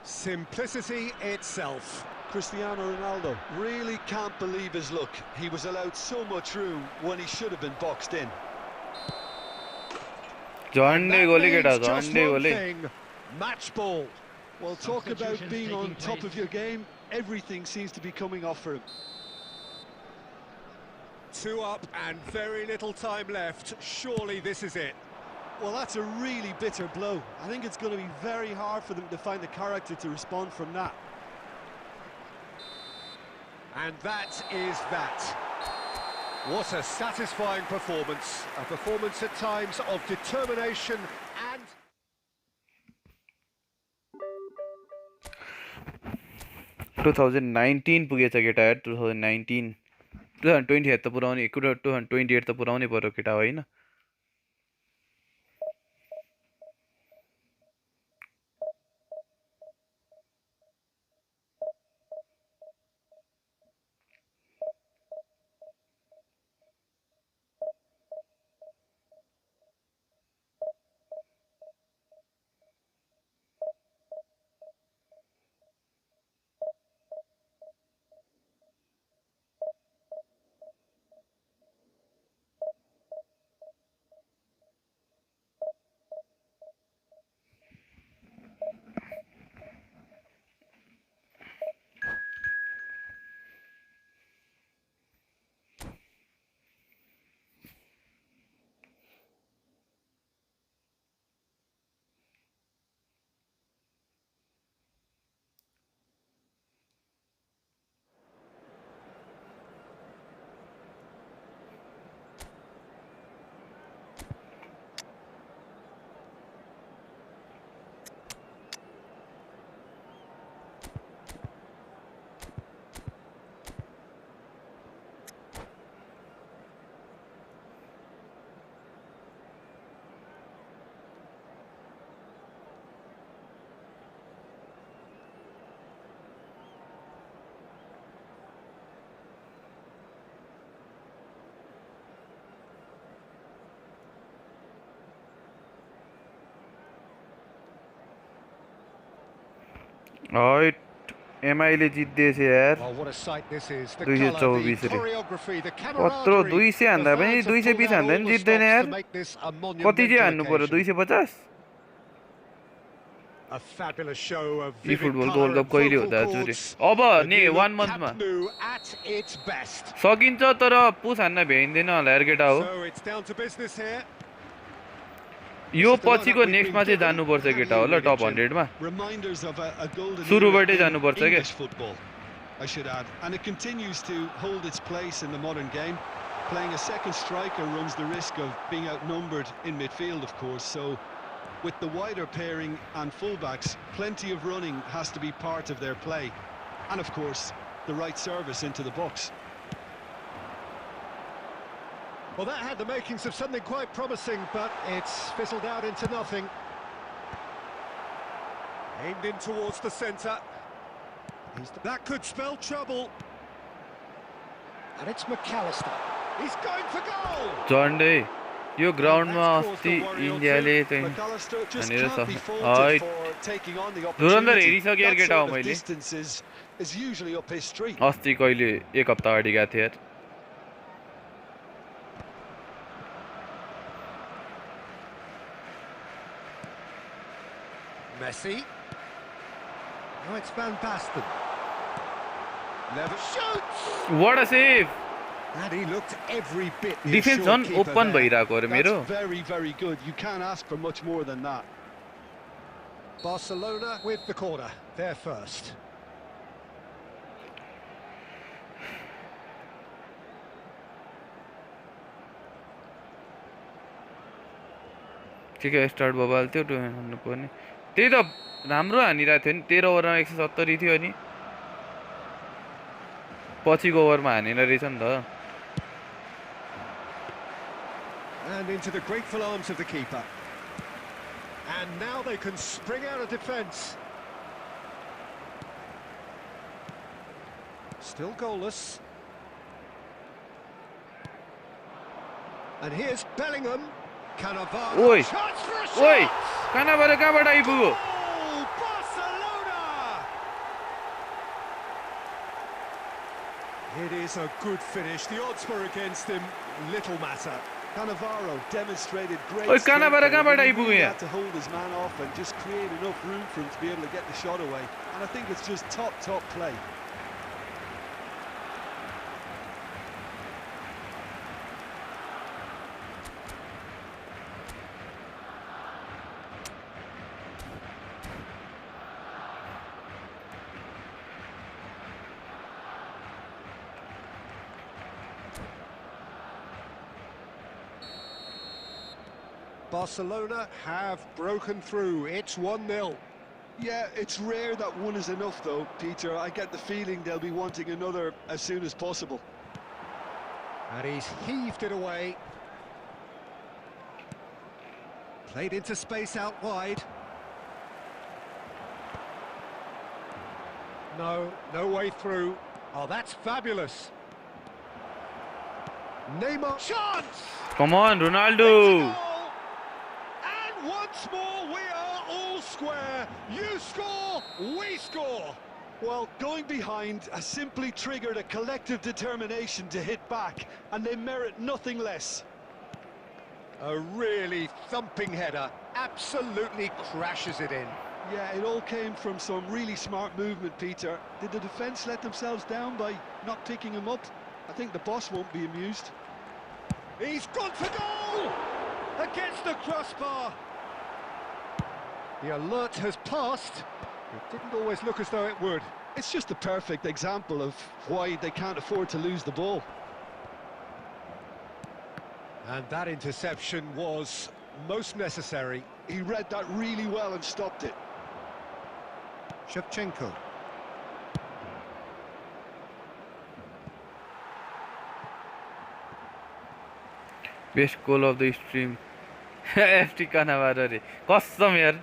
Simplicity itself. Cristiano Ronaldo really can't believe his luck. He was allowed so much room when he should have been boxed in. झन्डे गोली केटा Just झन्डे one गोली thing, match ball. Well, talk about being on top of your game. Everything seems to be coming off for him. 2 up and very little time left. Surely this is it. Well, that's a really bitter blow. I think it's going to be very hard for them to find the character to respond from that. And that is that. What a satisfying performance. A performance at times of determination and... 2019 पुगेछ केटा यार 2019 2028 त पुराउने 2028 त पुराउने पर्यो केटा होइन Alright, MI ले जित्दैछ यार Well, what a sight this is. The 224 colour, the रे choreography, the कत्रो camaraderie. 200 हान्दा पनि 220 हान्दा पनि जित्दैन यार कति चाहिँ हान्नु पर्यो 250 A fabulous show of eFootball World Cup कहिले हुँदा जुरे अब नि 1 मन्थमा at its best. सकिन्छ तर पुस हान्न भ्याइँदैन होला यार केटा हो So it's down to business here. यो पछिको नेक्स्टमा चाहिँ जानुपर्छ केटा हो ल टप 100 मा Reminders of a golden सुरुबाटै era in जानुपर्छ के English football, I should add, and it continues to hold its place in the modern game. Playing a second striker runs the risk of being outnumbered in midfield, of course, so with the wider pairing and fullbacks, plenty of running has to be part of their play. And of course, the right service into the box. Well, that had the makings of something quite promising, but it's fizzled out into nothing. Aimed in towards the centre. That could spell trouble. And it's McAllister. He's going for goal! झन्डै यो ग्राउन्डमा अस्ति इन्डियाले चाहिँ McAllister just भनेर can't be छ faulted for taking on the धुरन्धर opportunity. हेरिसकेँ That केटा हो sort of मैले distance is usually up his street. अस्ति कहिले एक हप्ता अगाडि गएको थिएँ यार Messi. Oh, it's Van Basten. Never shoots! What a save! And he looked every bit the Defense assured on keeper open there. भइरहेको अरे मेरो That's very, very good. You can't ask for much more than that. Barcelona with the corner. They're first. ठिकै start बबाल थियो हान्नु पर्ने त्यही त राम्रो हानिरहेको थियो नि 13 ओभरमा 170 थियो अनि पछिको ओभरमा हानेन रहेछ नि त And into the grateful arms of the keeper. And now they can spring out of defence. Still goalless. And here's Bellingham. Cannavaro. Oi! Chance for a ओइ shot! कहाँबाट आइपुग्यो Oh, Barcelona! It is a good finish. The odds were against him. Little matter. Cannavaro demonstrated great Oi, strength there. कहाँबाट He आइपुग्यो really यहाँ had to hold his man off and just create enough room for him to be able to get the shot away. And I think it's just top play. Barcelona have broken through. It's 1-0. Yeah, it's rare that one is enough though, Peter. I get the feeling they'll be wanting another as soon as possible. And he's heaved it away. Played into space out wide. No way through. Oh, that's fabulous. Neymar. Chance! Come on, Ronaldo! And once more we are all square. You score, we score. Well, going behind has simply triggered a collective determination to hit back, and they merit nothing less. A really thumping header. Absolutely crashes it in. Yeah, it all came from some really smart movement, Peter. Did the defence let themselves down by not picking him up? I think the boss won't be amused. He's gone for goal! Against the crossbar. The alert has passed. It didn't always look as though it would. It's just a perfect example of why they can't afford to lose the ball. And that interception was most necessary. He read that really well and stopped it. Shevchenko. Best goal of the stream. FT Cannavaro रे कसम यार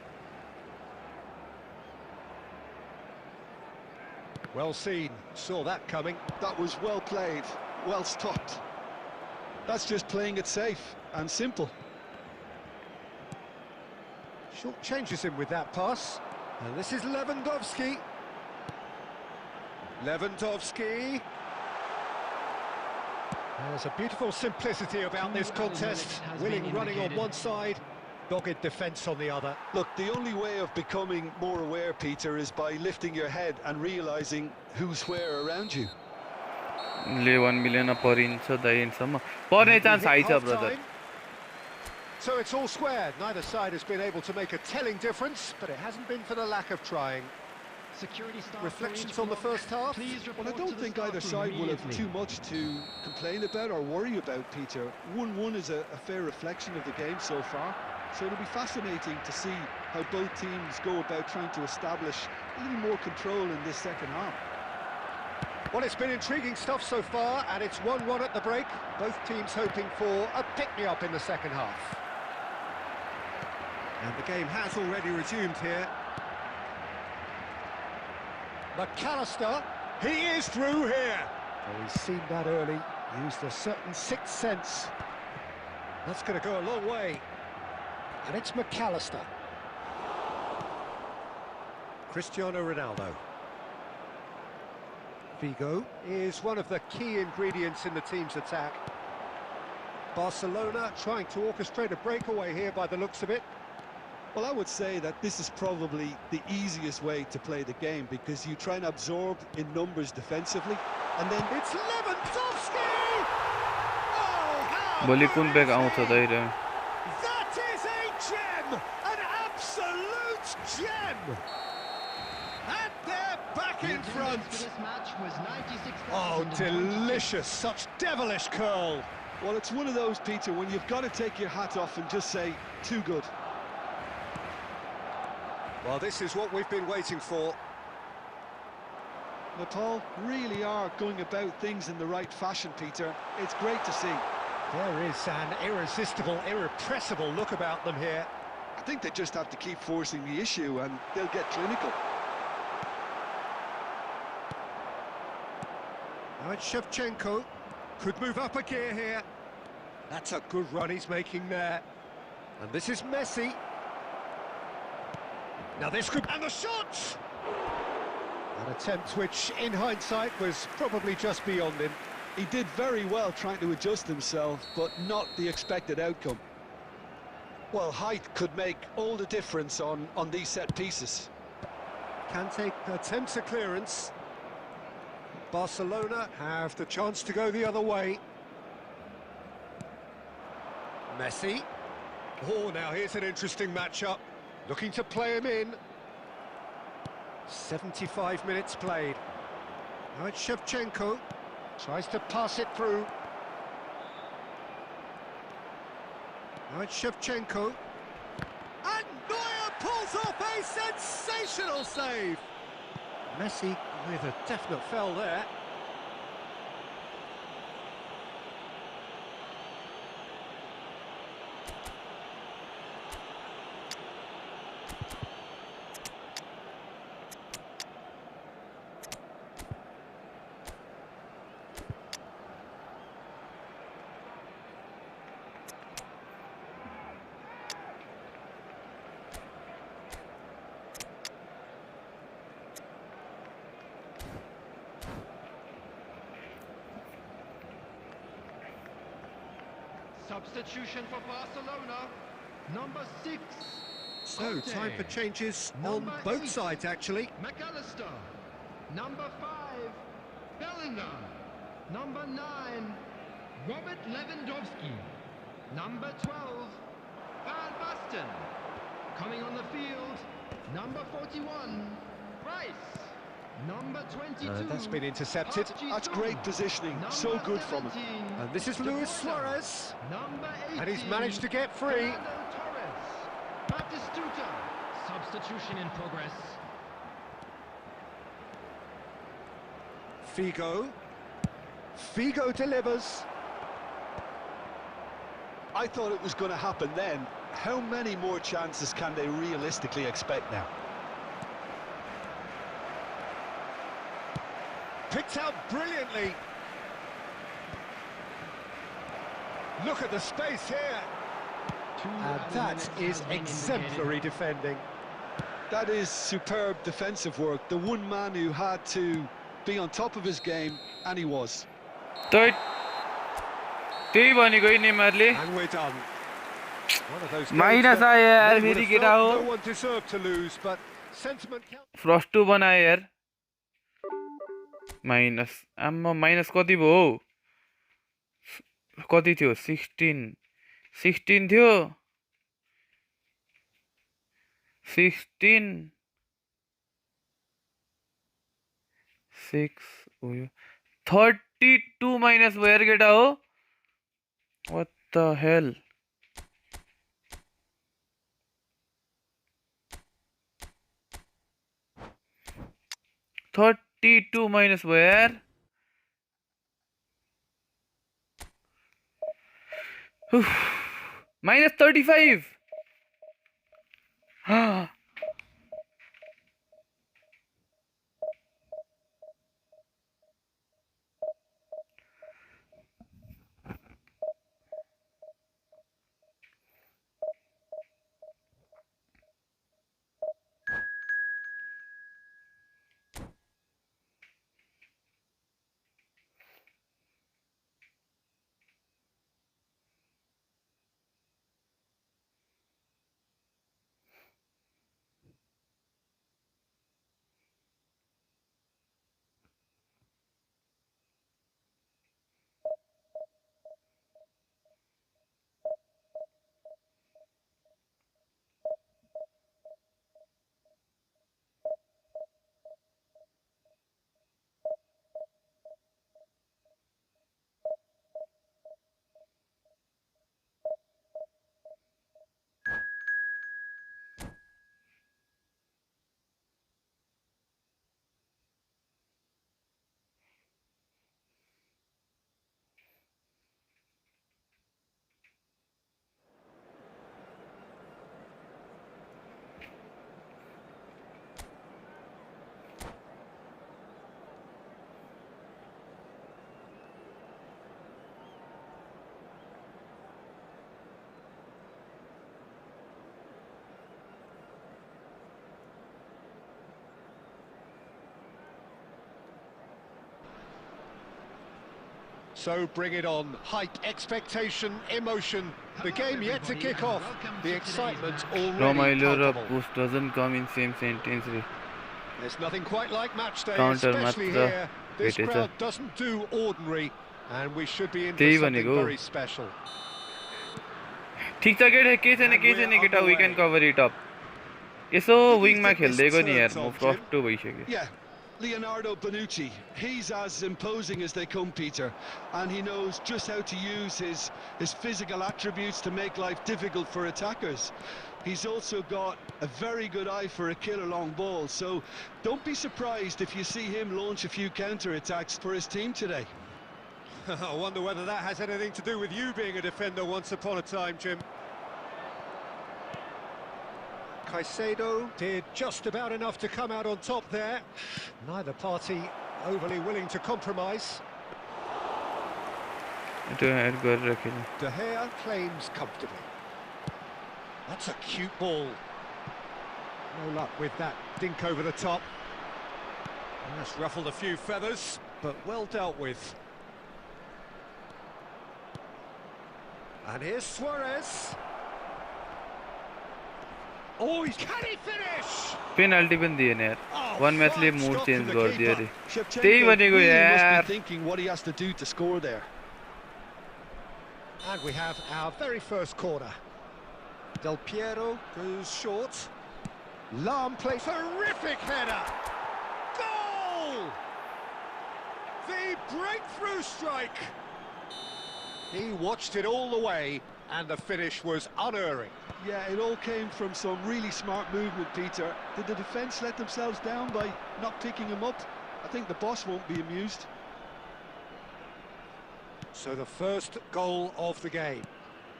Well seen, saw that coming. That was well played, well stopped. That's just playing it safe and simple. Short changes him with that pass. And this is Lewandowski. Lewandowski. There's a beautiful simplicity about this contest. Willing running on one side, dogged defence on the other. Look, the only way of becoming more aware, Peter, is by lifting your head and realising who's where around you. ले 1 million परिन्छ दाइनसम्म पर्ने chance high छ brother So it's all square. Neither side has been able to make a telling difference, but it hasn't been for the lack of trying. Security staff Reflections on the first half? Please report Well, I to don't the think staff either side will have immediately. too much to complain about or worry about, Peter. 1-1 is a fair reflection of the game so far. So it'll be fascinating to see how both teams go about trying to establish a little more control in this second half. Well, it's been intriguing stuff so far, and it's 1-1 at the break. Both teams hoping for a pick-me-up in the second half. And the game has already resumed here. McAllister, he is through here. Oh, he's seen that early, used a certain sixth sense. That's going to go a long way. And it's McAllister. Cristiano Ronaldo. Figo is one of the key ingredients in the team's attack. Barcelona trying to orchestrate a breakaway here by the looks of it. Well, I would say that this is probably the easiest way to play the game, because you try and absorb in numbers defensively, and then It's Lewandowski! Oh, how भोलि कुन good bag is आउँछ he? त अहिले That is a gem! An absolute gem! And they're back in front! This match was 96,000. Oh, delicious! Such devilish curl! well, it's one of those, Peter, when you've got to take your hat off and just say, too good. Well, this is what we've been waiting for. Nepal really are going about things in the right fashion, Peter. It's great to see. There is an irresistible, irrepressible look about them here. I think they just have to keep forcing the issue and they'll get clinical. Now it's Shevchenko. Could move up a gear here. That's a good run he's making there. And this is Messi. Now this could... And the shot! An attempt which, in hindsight, was probably just beyond him. He did very well trying to adjust himself, but not the expected outcome. Well, height could make all the difference on these set pieces. Kante attempts a clearance. Barcelona have the chance to go the other way. Messi. Oh, now here's an interesting matchup. Looking to play him in. 75 minutes played. Now it's Shevchenko. Tries to pass it through. Now it's Shevchenko. And Neuer pulls off a sensational save. Messi with a definite foul there. Substitution for Barcelona, number 6. So, time for changes on Number both 8. sides, actually. McAllister, number 5. Bellingham, number 9. Robert Lewandowski, number 12. Van Basten, coming on the field, number 41. Rice, number 22. That's been intercepted. That's great positioning, so good from him. And this is Luis Suarez. Number 18. And he's managed to get free. Fernando Torres. Batistuta. Substitution in progress. Figo. Figo delivers. I thought it was going to happen then. How many more chances can they realistically expect now? Picked out brilliantly. Look at the space here. And that is exemplary defending. That is superb defensive work. The one man who had to be on top of his game, and he was. त्यही भनेको है नेमारले And we're done. One of those minus games आयो यार that they would फेरि have केटा felt हो no one deserved to lose, but sentiment counts. फ्रस्टो बनायो यार माइनस आम्मा माइनस कति भयो हौ कति थियो 16 थियो 16 6 उयो 32 माइनस भयो यार केटा हो what the hell 32 minus where? Minus 35. So bring it on. Hype, expectation, emotion. The game yet to kick off. The excitement already Romailo र palpable. push doesn't come in same sentence. There's nothing quite like match day, Counter especially matra here. This भेटेछ। crowd doesn't do ordinary, and we should be in for त्यही something भनेको। very special. ठीक छ केटा केही छैन केटा we can cover it up. यसो विङमा खेल्दैको नि यार म फ्रस्टो भइसक्यो। Yeah, Leonardo Bonucci, he's as imposing as they come, Peter, and he knows just how to use his physical attributes to make life difficult for attackers. He's also got a very good eye for a killer long ball, so don't be surprised if you see him launch a few counter-attacks for his team today. I wonder whether that has anything to do with you being a defender once upon a time, Jim. Caicedo did just about enough to come out on top there. Neither party overly willing to compromise. त्यो head गरेर खेल्नु। De Gea claims comfortably. That's a cute ball. No luck with that dink over the top. That's ruffled a few feathers, but well dealt with. And here's Suarez. Oh, can he finish? Penalty पनि दिएन यार। One म्याचले fine मुड stop change from the गरिदियो keeper. अरे। Shevchenko त्यही भनेको really must यार। be thinking what he has to do to score there. And we have our very first corner. Del Piero goes short. Lahm plays terrific header. Goal! The breakthrough strike. He watched it all the way, and the finish was unerring. Yeah, it all came from some really smart movement, Peter. Did the defence let themselves down by not picking him up? I think the boss won't be amused. So the first goal of the game.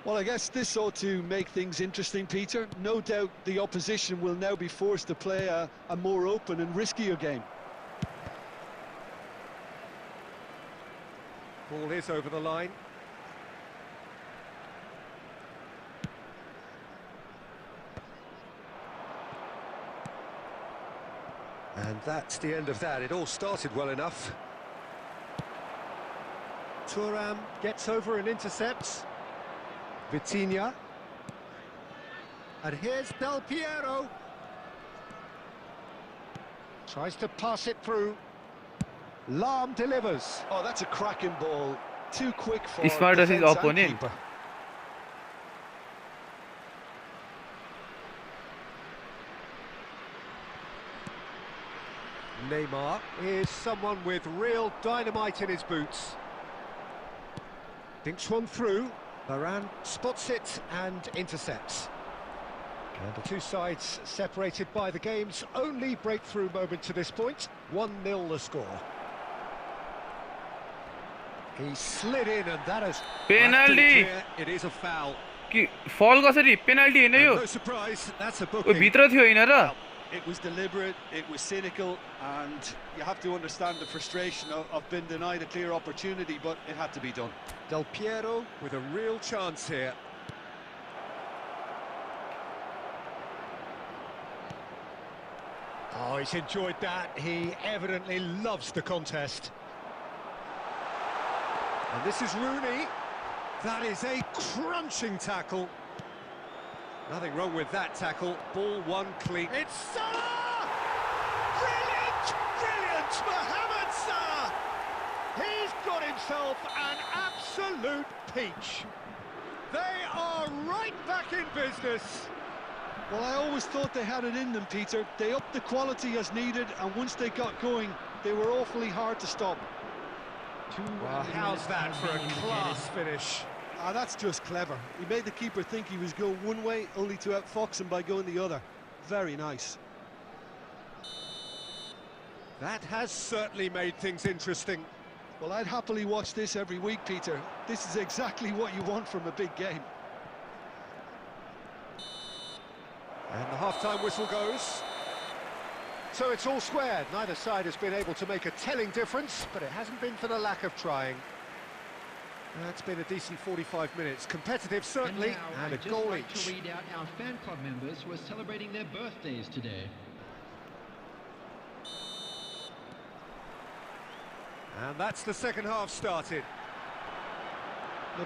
Well, I guess this ought to make things interesting, Peter. No doubt the opposition will now be forced to play a more open and riskier game. Ball is over the line. And that's the end of that. It all started well enough. Thuram gets over and intercepts. Vitinha. And here's Del Piero. Tries to pass it through. Lahm delivers. Oh, that's a cracking ball. Too quick for Smart as his defence and opponent. keeper. Neymar is someone with real dynamite in his boots. Dinks one through. Varane spots it and intercepts. And the two sides separated by the game's only breakthrough moment to this point. 1-0 the score. He slid in and that is Penalty. It is a foul. कि foul कसरी penalty हैन यो No surprise, that's a ओ booking. भित्र थियो हैन र It was deliberate, it was cynical, and you have to understand the frustration of being denied a clear opportunity, but it had to be done. Del Piero with a real chance here. Oh, he's enjoyed that. He evidently loves the contest. And this is Rooney. That is a crunching tackle. Nothing wrong with that tackle. Ball one clean. It's Salah! Brilliant! Brilliant! Mohamed Salah! He's got himself an absolute peach. They are right back in business. Well, I always thought they had it in them, Peter. They upped the quality as needed, and once they got going, they were awfully hard to stop. Well, how's that for a class finish? Ah, that's just clever. He made the keeper think he was going one way, only to outfox him by going the other. Very nice. That has certainly made things interesting. Well, I'd happily watch this every week, Peter. This is exactly what you want from a big game. And the half-time whistle goes. So it's all squared. Neither side has been able to make a telling difference, but it hasn't been for the lack of trying. It's been a decent 45 minutes. Competitive, certainly, and a goal like each. to read out our fan club members who are celebrating their birthdays today. And that's the second half started.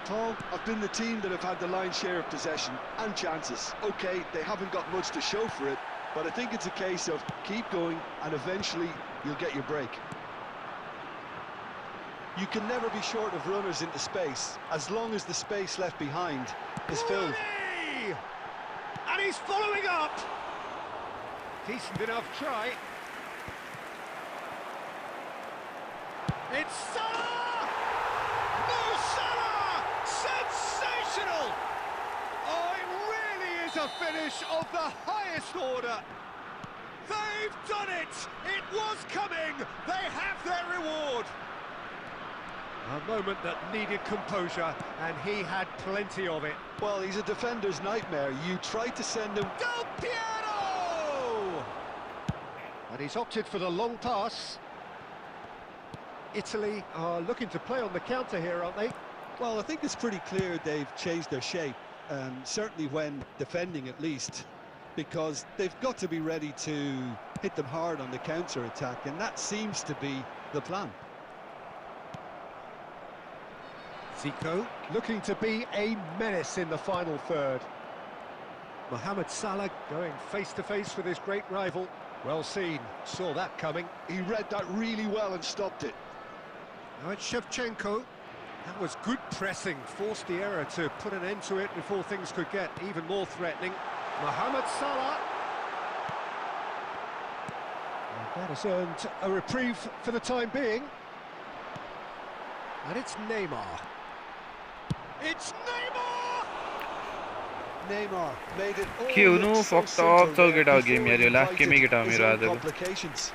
Paul, I've been the team that have had the lion's share of possession and chances. OK, they haven't got much to show for it, but I think it's a case of keep going and eventually you'll get your break. You can never be short of runners into space, as long as the space left behind is filled. Rooney! And he's following up! Decent enough try. It's Salah! Mo Salah! Sensational! Oh, it really is a finish of the highest order. They've done it! It was coming! They have their reward! A moment that needed composure, and he had plenty of it. Well, he's a defender's nightmare. You try to send him... Del Piero! And he's opted for the long pass. Italy are looking to play on the counter here, aren't they? Well, I think it's pretty clear they've changed their shape, certainly when defending at least, because they've got to be ready to hit them hard on the counter-attack, and that seems to be the plan. Zico looking to be a menace in the final third. Mohamed Salah going face-to-face with his great rival. Well seen, saw that coming. He read that really well and stopped it. Now it's Shevchenko. That was good pressing, forced the error to put an end to it before things could get even more threatening. Mohamed Salah. And that has earned a reprieve for the time being. And it's Neymar. It's Neymar! Neymar made it all के हुनु look so फक्त simple चल there केटा हो before game he यार last invited गेमै केटा हो his मेरो own आजको complications.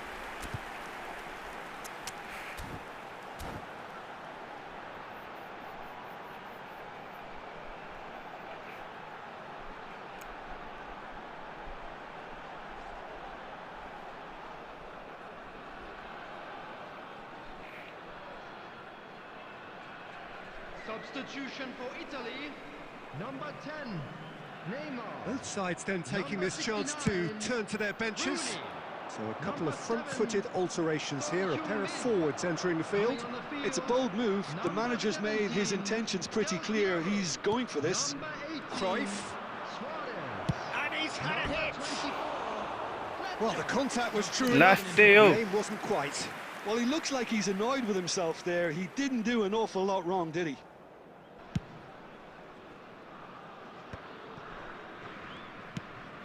Substitution for Italy, number 10, Neymar. Both sides then taking this chance to turn to their benches. So a couple of front-footed alterations here, a pair of forwards entering the field. It's a bold move. The manager's made his intentions pretty clear. He's going for this. Cruyff. And he's had a hit! Well, the contact was true Last enough. day, oh. The aim wasn't quite. Well, he looks like he's annoyed with himself there. He didn't do an awful lot wrong, did he?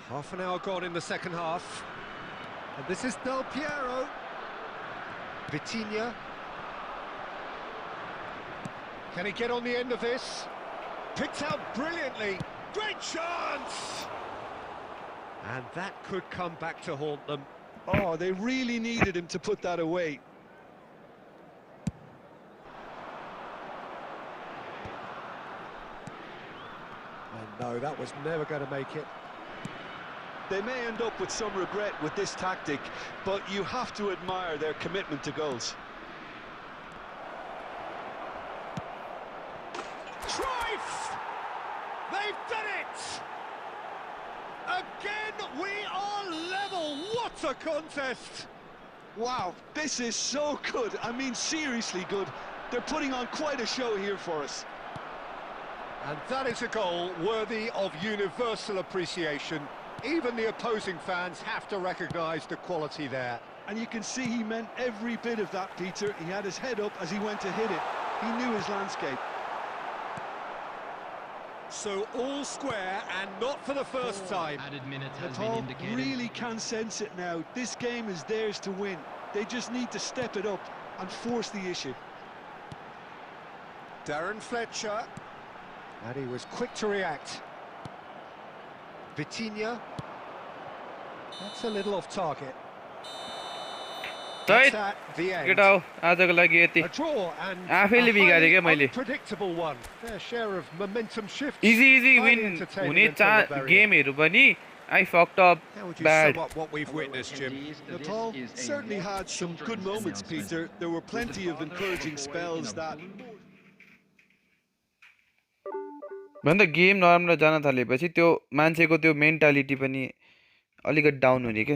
Half an hour gone in the second half. And this is Del Piero. Vitinha. Can he get on the end of this? Picked out brilliantly. Great chance! And that could come back to haunt them. Oh, they really needed him to put that away. And no, that was never going to make it. They may end up with some regret with this tactic, but you have to admire their commitment to goals. Trife! They've done it! Again, we are level. What a contest! Wow, this is so good. I mean, seriously good. They're putting on quite a show here for us. And that is a goal worthy of universal appreciation. Even the opposing fans have to recognise the quality there. And you can see he meant every bit of that, Peter. He had his head up as he went to hit it. He knew his landscape. So all square, and not for the first time. Added minutes has been Paul indicated. really can sense it now. This game is theirs to win. They just need to step it up and force the issue. Darren Fletcher. And he was quick to react. Vitinha. That's a little off target. Right. That's at the end. Get out. आजको लागि यति. A draw and आफैले a बिगारे क्या highly मैले. unpredictable one. Fair share of momentum shifts. Easy Highly win entertaining हुने until the very end. गेमहरु पनि I fucked up How would you bad. sum up what we've witnessed, Jim? Paul certainly had some good moments, Peter. There were plenty of encouraging spells that... भन्दा game नराम्रो जान थालेपछि त्यो मान्छेको त्यो mentality पनि अलिकति डाउन हुने के.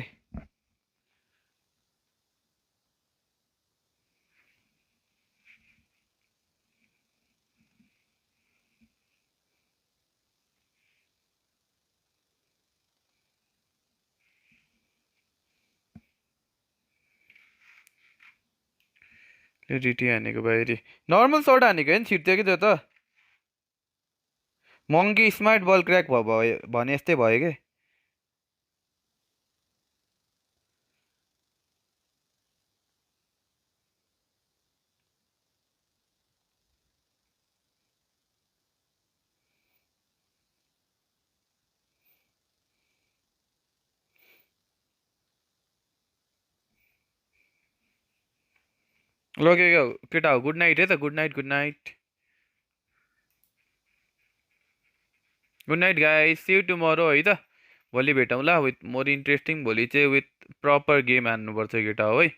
रिटी हानेको बाहिरी नर्मल सर्ट हानेको हैन छिट्थ्यो कि त्यो त मङ्की स्मार्ट बल क्र्याक भयो भने यस्तै भयो के लग्यो केटा हो गुड नाइट है त good night good night guys see you tomorrow है त भोलि भेटौँला विथ मोर इन्ट्रेस्टिङ भोलि चाहिँ विथ प्रपर गेम हान्नुपर्छ केटा हो है